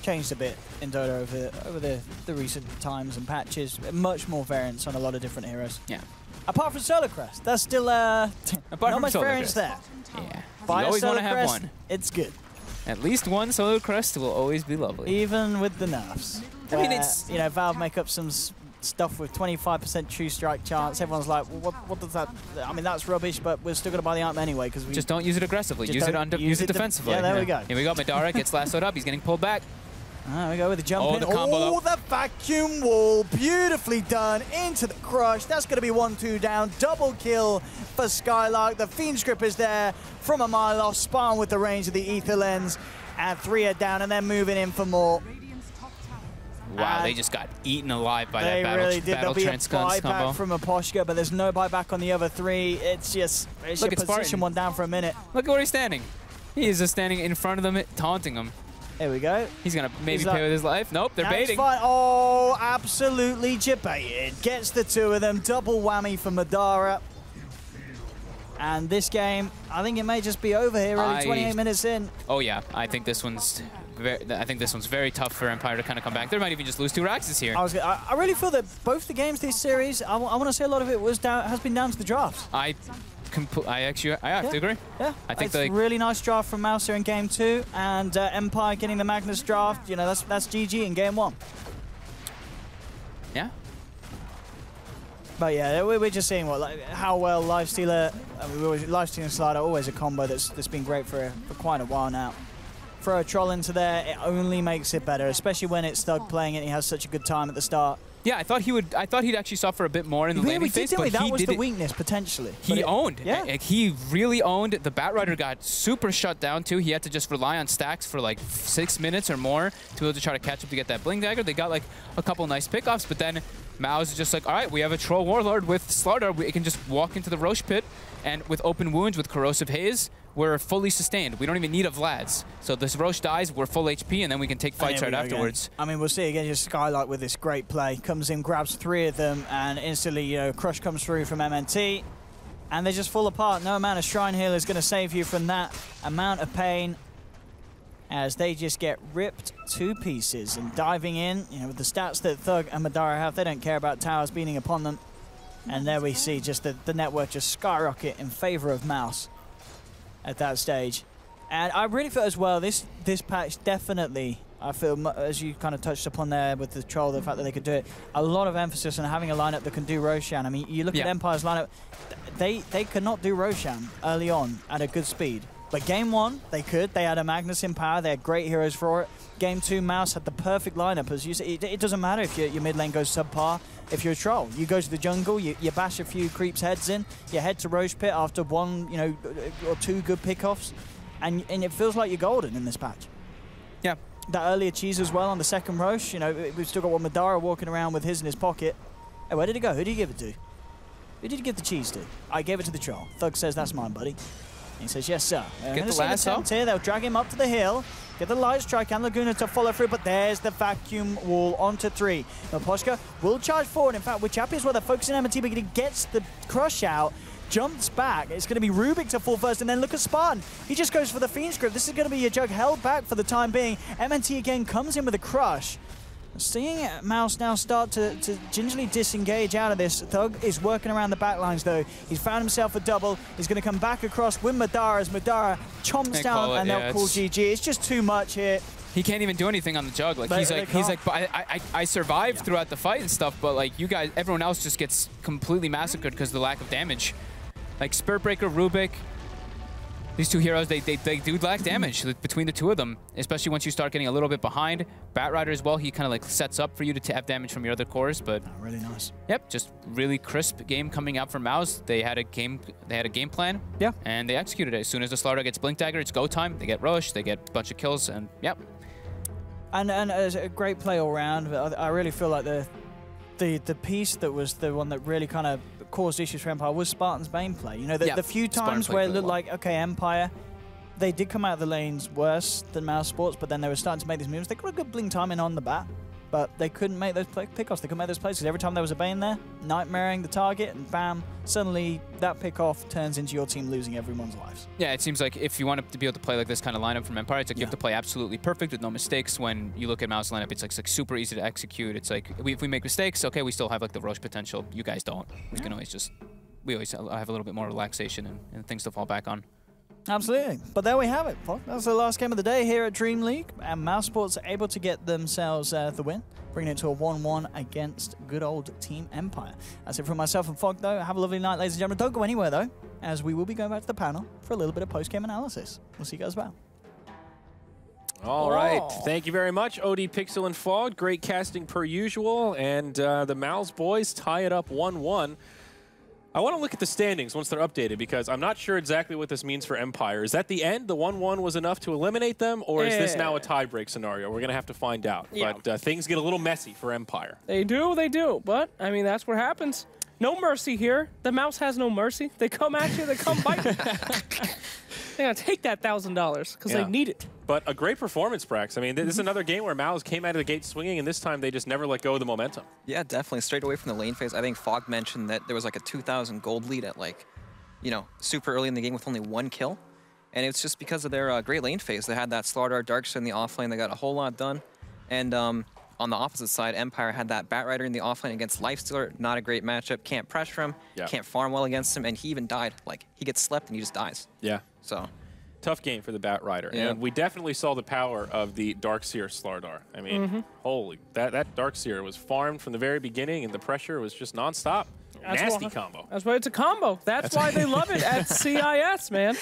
changed a bit in Dota over the recent times and patches. Much more variance on a lot of different heroes. Yeah. Apart from Solar Crest, that's still not much variance there. Yeah. Buy you always want to have Crest, one. It's good. At least one Solar Crest will always be lovely. Even with the nerfs. I mean, it's... You know, Valve make up some stuff with 25% true strike chance. Everyone's like, well, what does that... I mean, that's rubbish, but we're still going to buy the item anyway. Because we just don't use it aggressively. Use it defensively. Yeah, there we go. Here we go. Madara gets lassoed up. He's getting pulled back. There we go with the jump in. The combo the vacuum wall. Beautifully done into the crush. That's going to be 1-2 down. Double kill for Skylark. The Fiend's Grip is there from a mile off. Spartan with the range of the Ether Lens. And 3 are down, and they're moving in for more. Wow, and they just got eaten alive by that battle, really did. battle There'll trance be a guns buyback combo. from Miposhka, but there's no buyback on the other 3. It's just Look at position Spartan. one down for a minute. Look at where he's standing. He is just standing in front of them, taunting them. There we go. He's going to maybe pay with his life. Nope, they're baiting. Oh, absolutely jebaited. Gets the 2 of them. Double whammy for Madara. And this game, I think it may just be over here. Only 28 minutes in. Oh yeah, I think this one's very tough for Empire to kind of come back. They might even just lose 2 Raxes here. I really feel that both the games this series, I want to say a lot of it has been down to the drafts. I have to agree. Yeah, I think it's like, a really nice draft from Mouse here in game 2, and Empire getting the Magnus draft. You know, that's GG in game 1. yeah. But yeah, we're just seeing how well Lifestealer, Lifestealer and Slider always a combo that's been great for quite a while now. Throw a troll into there, it only makes it better, especially when it's Thug playing it and he has such a good time at the start. Yeah, I thought he'd actually suffer a bit more in the laning phase, but that was did the it. weakness potentially. He owned. Yeah. He really owned. The Batrider got super shut down too. He had to just rely on stacks for like 6 minutes or more to be able to try to catch up to get that Bling Dagger. They got like a couple nice pickoffs, but then Mao's just like, all right, we have a Troll Warlord with Slaughter. We can just walk into the Roche Pit, and with Open Wounds, with Corrosive Haze, we're fully sustained. We don't even need a Vlad's. So this Roche dies, we're full HP, and then we can take fights right afterwards. Again. I mean, we'll see again. Just Skylight with this great play comes in, grabs 3 of them, and instantly, you know, Crush comes through from MNT, and they just fall apart. No amount of Shrine Healer is going to save you from that amount of pain, as they just get ripped to pieces. And diving in, you know, with the stats that Thug and Madara have, they don't care about towers beating upon them. And there we see just the network just skyrocket in favor of Mouse at that stage. And I really feel as well, this patch definitely, I feel, as you kind of touched upon there with the Troll, the fact that they could do it, a lot of emphasis on having a lineup that can do Roshan. I mean, you look at Empire's lineup, they cannot do Roshan early on at a good speed. But game 1, they could. They had a Magnus in power. They had great heroes for it. Game 2, Mouse had the perfect lineup. As you say, it doesn't matter if your mid lane goes subpar. If you're a troll, you go to the jungle, you bash a few creeps' heads in, you head to Roche Pit after 1, you know, or 2 good pickoffs, and it feels like you're golden in this patch. Yeah. That earlier cheese as well on the second Roche. You know, we've still got one Madara walking around with his in his pocket. Hey, where did it go? Who did you give it to? Who did you give the cheese to? I gave it to the troll. Thug says that's mine, buddy. He says, yes, sir. Get the lasso. Here. They'll drag him up to the hill. Get the Light Strike and Laguna to follow through, but there's the vacuum wall onto 3. Poshka will charge forward. In fact, which happy is where they're focusing MNT, but he gets the Crush out, jumps back. It's going to be Rubik to fall first, and then look at Spartan. He just goes for the Fiend's Grip. This is going to be a Jug held back for the time being. MNT again comes in with a Crush. Seeing Mouse now start to gingerly disengage out of this. Thug is working around the backlines though. He's found himself a double. He's going to come back across with Madara as Madara chomps down and they'll call GG. It's just too much here. He can't even do anything on the Jug. Like he's like, but I survived throughout the fight and stuff, but like you guys, everyone else just gets completely massacred because of the lack of damage. Like Spirit Breaker, Rubik, these 2 heroes, they do lack damage between the 2 of them, especially once you start getting a little bit behind. Batrider as well, he kind of like sets up for you to have damage from your other cores, but really nice. Yep, just really crisp game coming out from Mouse. They had a game plan. Yeah. And they executed it. As soon as the Slaughter gets Blink Dagger, it's go time. They get Roche, they get a bunch of kills, and yep. And it's a great play all round. But I really feel like the piece that was the one that really kind of caused issues for Empire was Spartan's main play. You know, the few times where it looked like, okay, Empire, they did come out of the lanes worse than Mousesports, but then they were starting to make these moves. They got a good blink timing on the bat, but they couldn't make those pickoffs. They couldn't make those plays because every time there was a Bane there, nightmaring the target, and bam, suddenly that pickoff turns into your team losing everyone's lives. Yeah, it seems like if you want to be able to play like this kind of lineup from Empire, it's like you have to play absolutely perfect with no mistakes. When you look at Mouse lineup, it's like super easy to execute. It's like, if we make mistakes, okay, we still have like the Roche potential. You guys don't. We can always just, we always have a little bit more relaxation and things to fall back on. Absolutely. But there we have it. That's the last game of the day here at DreamLeague, and Mousesports are able to get themselves the win, bringing it to a 1-1 against good old Team Empire. That's it from myself and Fog, though. Have a lovely night, ladies and gentlemen. Don't go anywhere, though, as we will be going back to the panel for a little bit of post-game analysis. We'll see you guys back. All right. Thank you very much, OD, Pixel, and Fog. Great casting per usual, and the Mouse boys tie it up 1-1. I want to look at the standings once they're updated, because I'm not sure exactly what this means for Empire. Is that the end? The 1-1 was enough to eliminate them, or is this now a tie-break scenario? We're going to have to find out. Yeah. But things get a little messy for Empire. They do. But, I mean, that's what happens. No mercy here. The Mouse has no mercy. They come at you, they come bite you. They're going to take that $1,000 because they need it. But a great performance, Brax. I mean, this is another game where Mouse came out of the gate swinging, and this time they just never let go of the momentum. Yeah, definitely. Straight away from the lane phase. I think Fog mentioned that there was like a 2,000 gold lead at like, you know, super early in the game with only 1 kill. And it's just because of their great lane phase. They had that Slaughter, Darkster in the offlane. They got a whole lot done. And on the opposite side, Empire had that Batrider in the offlane against Lifestealer. Not a great matchup. Can't pressure him. Yeah. Can't farm well against him. And he even died. Like, he gets slept and he just dies. Yeah. So, Tough game for the Batrider. Yeah. And we definitely saw the power of the Darkseer Slardar. I mean, holy, that Darkseer was farmed from the very beginning, and the pressure was just nonstop. Nasty combo. That's why it's a combo. That's why they love it at CIS, man.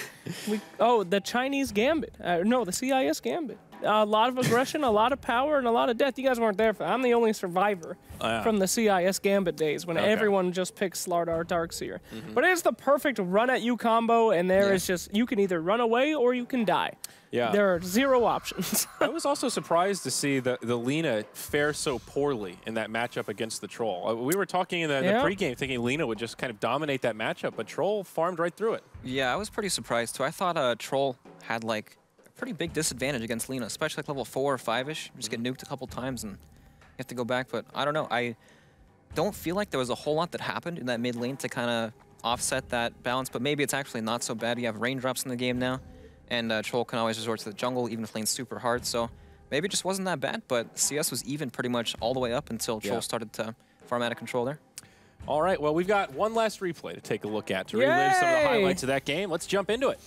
The Chinese Gambit. No, the CIS Gambit. A lot of aggression, a lot of power, and a lot of death. You guys weren't there for that. I'm the only survivor from the CIS Gambit days when everyone just picks Slardar Darkseer. But it's the perfect run at you combo, and there is just, you can either run away or you can die. Yeah. There are 0 options. I was also surprised to see the Lina fare so poorly in that matchup against the Troll. We were talking in the pregame thinking Lina would just kind of dominate that matchup, but Troll farmed right through it. yeah, I was pretty surprised, too. I thought Troll had, like, a pretty big disadvantage against Lina, especially like level 4 or 5-ish. Just get nuked a couple times and you have to go back. But I don't know. I don't feel like there was a whole lot that happened in that mid lane to kind of offset that balance, but maybe it's actually not so bad. You have raindrops in the game now. And Troll can always resort to the jungle, even if lane's super hard. So maybe it just wasn't that bad, but CS was even pretty much all the way up until Troll started to farm out of control there. All right, well, we've got one last replay to take a look at to relive some of the highlights of that game. Let's jump into it.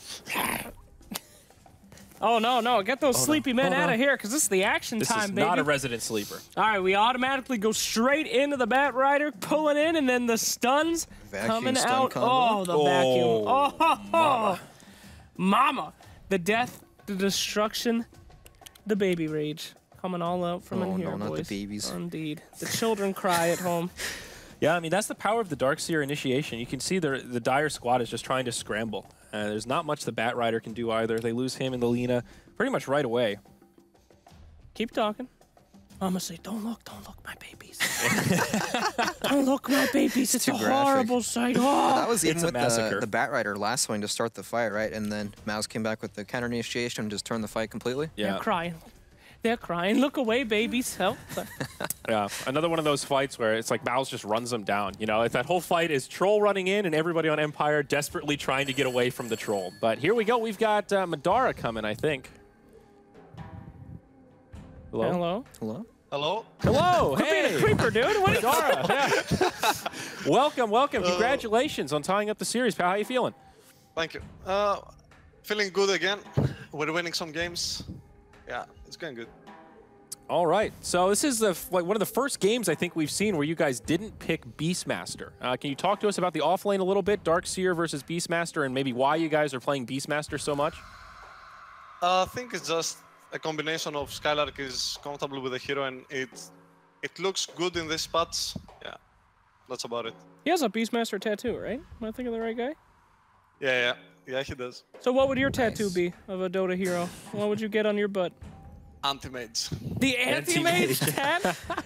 Oh, no. Get those sleepy men out of here, because this is the action This time, is baby. not a resident sleeper. All right, we automatically go straight into the Batrider, pulling in, and then the stuns coming stun out. combo. Oh, the vacuum. Oh, mama. The death, the destruction, the baby rage coming all out from in here, no, not boys. the babies. Indeed. The children cry at home. Yeah, I mean, that's the power of the Darkseer initiation. You can see the Dire squad is just trying to scramble. There's not much the Batrider can do either. They lose him and the Lina pretty much right away. Keep talking. Mama say, don't look, my babies. Don't look, my babies. It's a graphic. horrible sight. That Oh. was even a with massacre. the Batrider last swing to start the fight, right? And then Mouse came back with the counter initiation and just turned the fight completely. They're crying. They're crying. Look away, babies. Help. Yeah, another one of those fights where it's like Mouse just runs them down. You know, that whole fight is Troll running in and everybody on Empire desperately trying to get away from the Troll. But here we go. We've got Madara coming, I think. Hello? Hello? Hello? Hello? Hello. Quit being Hey. a creeper, dude. What are you Madara, yeah. Welcome. Congratulations on tying up the series, pal. How you feeling? Thank you. Feeling good again. We're winning some games. Yeah, it's going good. All right. So this is like one of the first games I think we've seen where you guys didn't pick Beastmaster. Can you talk to us about the offlane a little bit? Darkseer versus Beastmaster, and maybe why you guys are playing Beastmaster so much? I think it's just a combination of Skylark is comfortable with the hero and it looks good in these spots. Yeah, that's about it. He has a Beastmaster tattoo, right? Am I thinking of the right guy? Yeah, he does. So what would your tattoo be of a Dota hero? What would you get on your butt? Anti-mage. The anti-mage tat?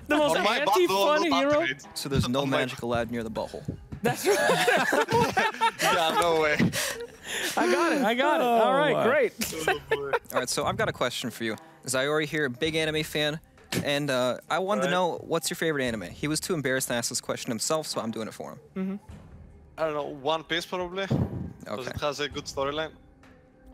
The most On my butt, anti-fun no hero? anti-mage. So there's no Oh my- magic allowed near the butthole. That's right. Yeah, no way. I got it. All right, wow. great. All right, so I've got a question for you. Zayori here, big anime fan, and I wanted to know, what's your favorite anime? He was too embarrassed to ask this question himself, so I'm doing it for him. I don't know, One Piece probably. Because Okay. it has a good storyline.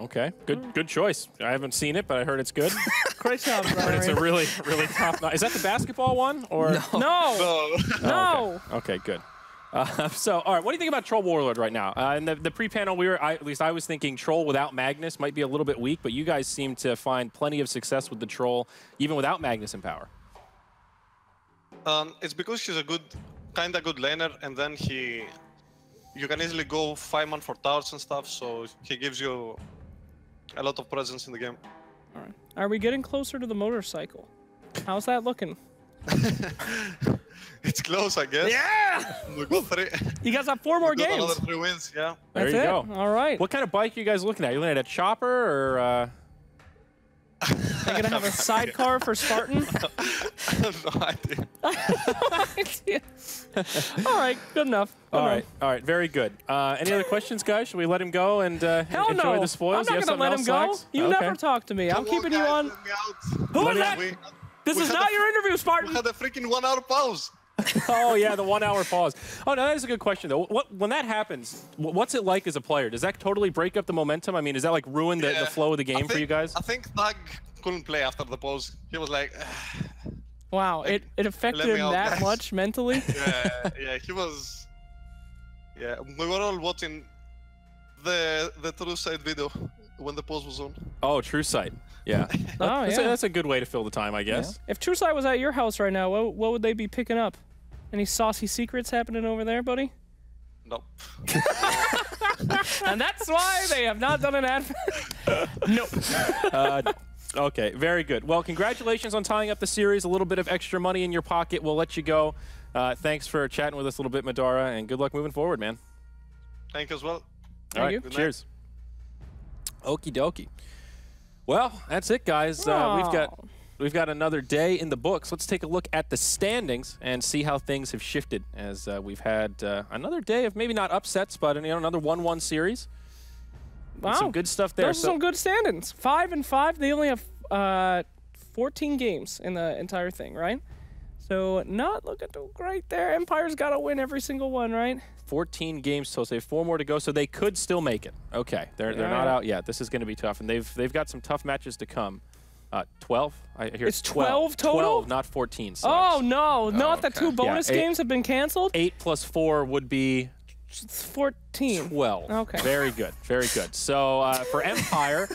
Okay, good choice. I haven't seen it, but I heard it's good. Great job, But it's a Larry. really top notch. Is that the basketball one? Or No, So, no. Okay, good. So, all right, what do you think about Troll Warlord right now? In the pre-panel, at least I was thinking Troll without Magnus might be a little bit weak, but you guys seem to find plenty of success with the Troll, even without Magnus in power. it's because he's a kinda good laner, and then you can easily go 5-man for towers and stuff, so he gives you a lot of presence in the game. All right. Are we getting closer to the motorcycle? How's that looking? It's close, I guess. Yeah! We got 3. You guys have 4 more We got games. another 3 wins, yeah. There That's you it. go. All right. What kind of bike are you guys looking at? You looking at a chopper or? Are you gonna have a sidecar for Spartan? No idea. All right, good enough. Good All enough. right, very good. Any other questions, guys? Should we let him go and Hell enjoy no. the spoils? I'm You not have gonna let him something go. else, Slax? You Okay. never talk to me. I'm Come keeping on, you guys, on. let me out. Who is We- that? we- This we is had not a- your interview, We Spartan. had a freaking 1-hour pause. Oh yeah, the 1 hour pause. Oh no, that is a good question though. When that happens, what's it like as a player? Does that totally break up the momentum? I mean, does that like ruin the Yeah. flow of the game for you guys? I think Tag couldn't play after the pause. He was like, Wow, Like, it affected let me him out, that guys. much mentally? Yeah, he was. Yeah, we were all watching the True Side video when the pause was on. Oh, True Sight. Yeah. Oh, yeah. That's a good way to fill the time, I guess. If True Sight was at your house right now, what would they be picking up? Any saucy secrets happening over there, buddy? Nope. And that's why they have not done an ad. Nope. Okay, very good. Well, congratulations on tying up the series. A little bit of extra money in your pocket. We'll let you go. Thanks for chatting with us a little bit, Madara, and good luck moving forward, man. Thank you as well. All right, you. Good cheers. Okie dokie. Well, that's it, guys. We've got another day in the books. Let's take a look at the standings and see how things have shifted as we've had another day of maybe not upsets, but another 1-1 series. Wow. Some good stuff there. Those are some good standings. 5 and 5. They only have 14 games in the entire thing, right? So not looking too great there. Empire's got to win every single one, right? 14 games total, so 4 more to go, so they could still make it. Okay, they're not out yet. This is going to be tough, and they've got some tough matches to come. 12? I hear It's 12 total? 12, not 14. Sorry. Oh, no. Not the okay. 2 bonus Yeah, games have been canceled? 8 plus 4 would be It's 14. 12. Okay. Very good. Very good. So for Empire,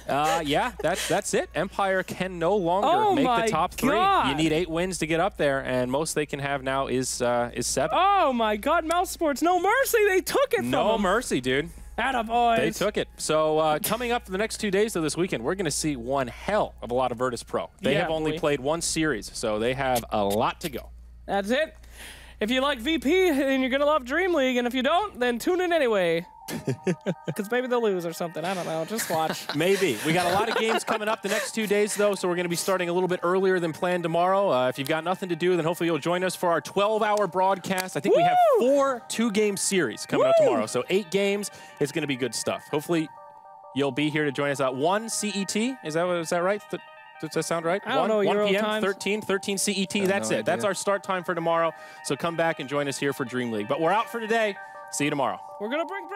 yeah, that's it. Empire can no longer make the top 3. God. You need 8 wins to get up there, and most they can have now is 7. Oh, my God. Mousesports, no mercy. They took it from No them. mercy, dude. Attaboys. They took it. So coming up for the next 2 days of this weekend, we're going to see one hell of a lot of Virtus Pro. They Yeah, have only boy. played 1 series, so they have a lot to go. That's it. If you like VP, then you're going to love DreamLeague. And if you don't, then tune in anyway. Because maybe they'll lose or something. I don't know. Just watch. Maybe. We got a lot of games coming up the next 2 days, though, so we're going to be starting a little bit earlier than planned tomorrow. If you've got nothing to do, then hopefully you'll join us for our 12-hour broadcast. I think we have 4 2-game series coming up tomorrow, so 8 games. It's going to be good stuff. Hopefully you'll be here to join us at 1 CET. Is that right? Does that sound right? I don't know, 1 Euro p.m., times. 13 CET. That's no it. That's idea. our start time for tomorrow. So come back and join us here for Dream League. But we're out for today. See you tomorrow. We're going to bring Brax.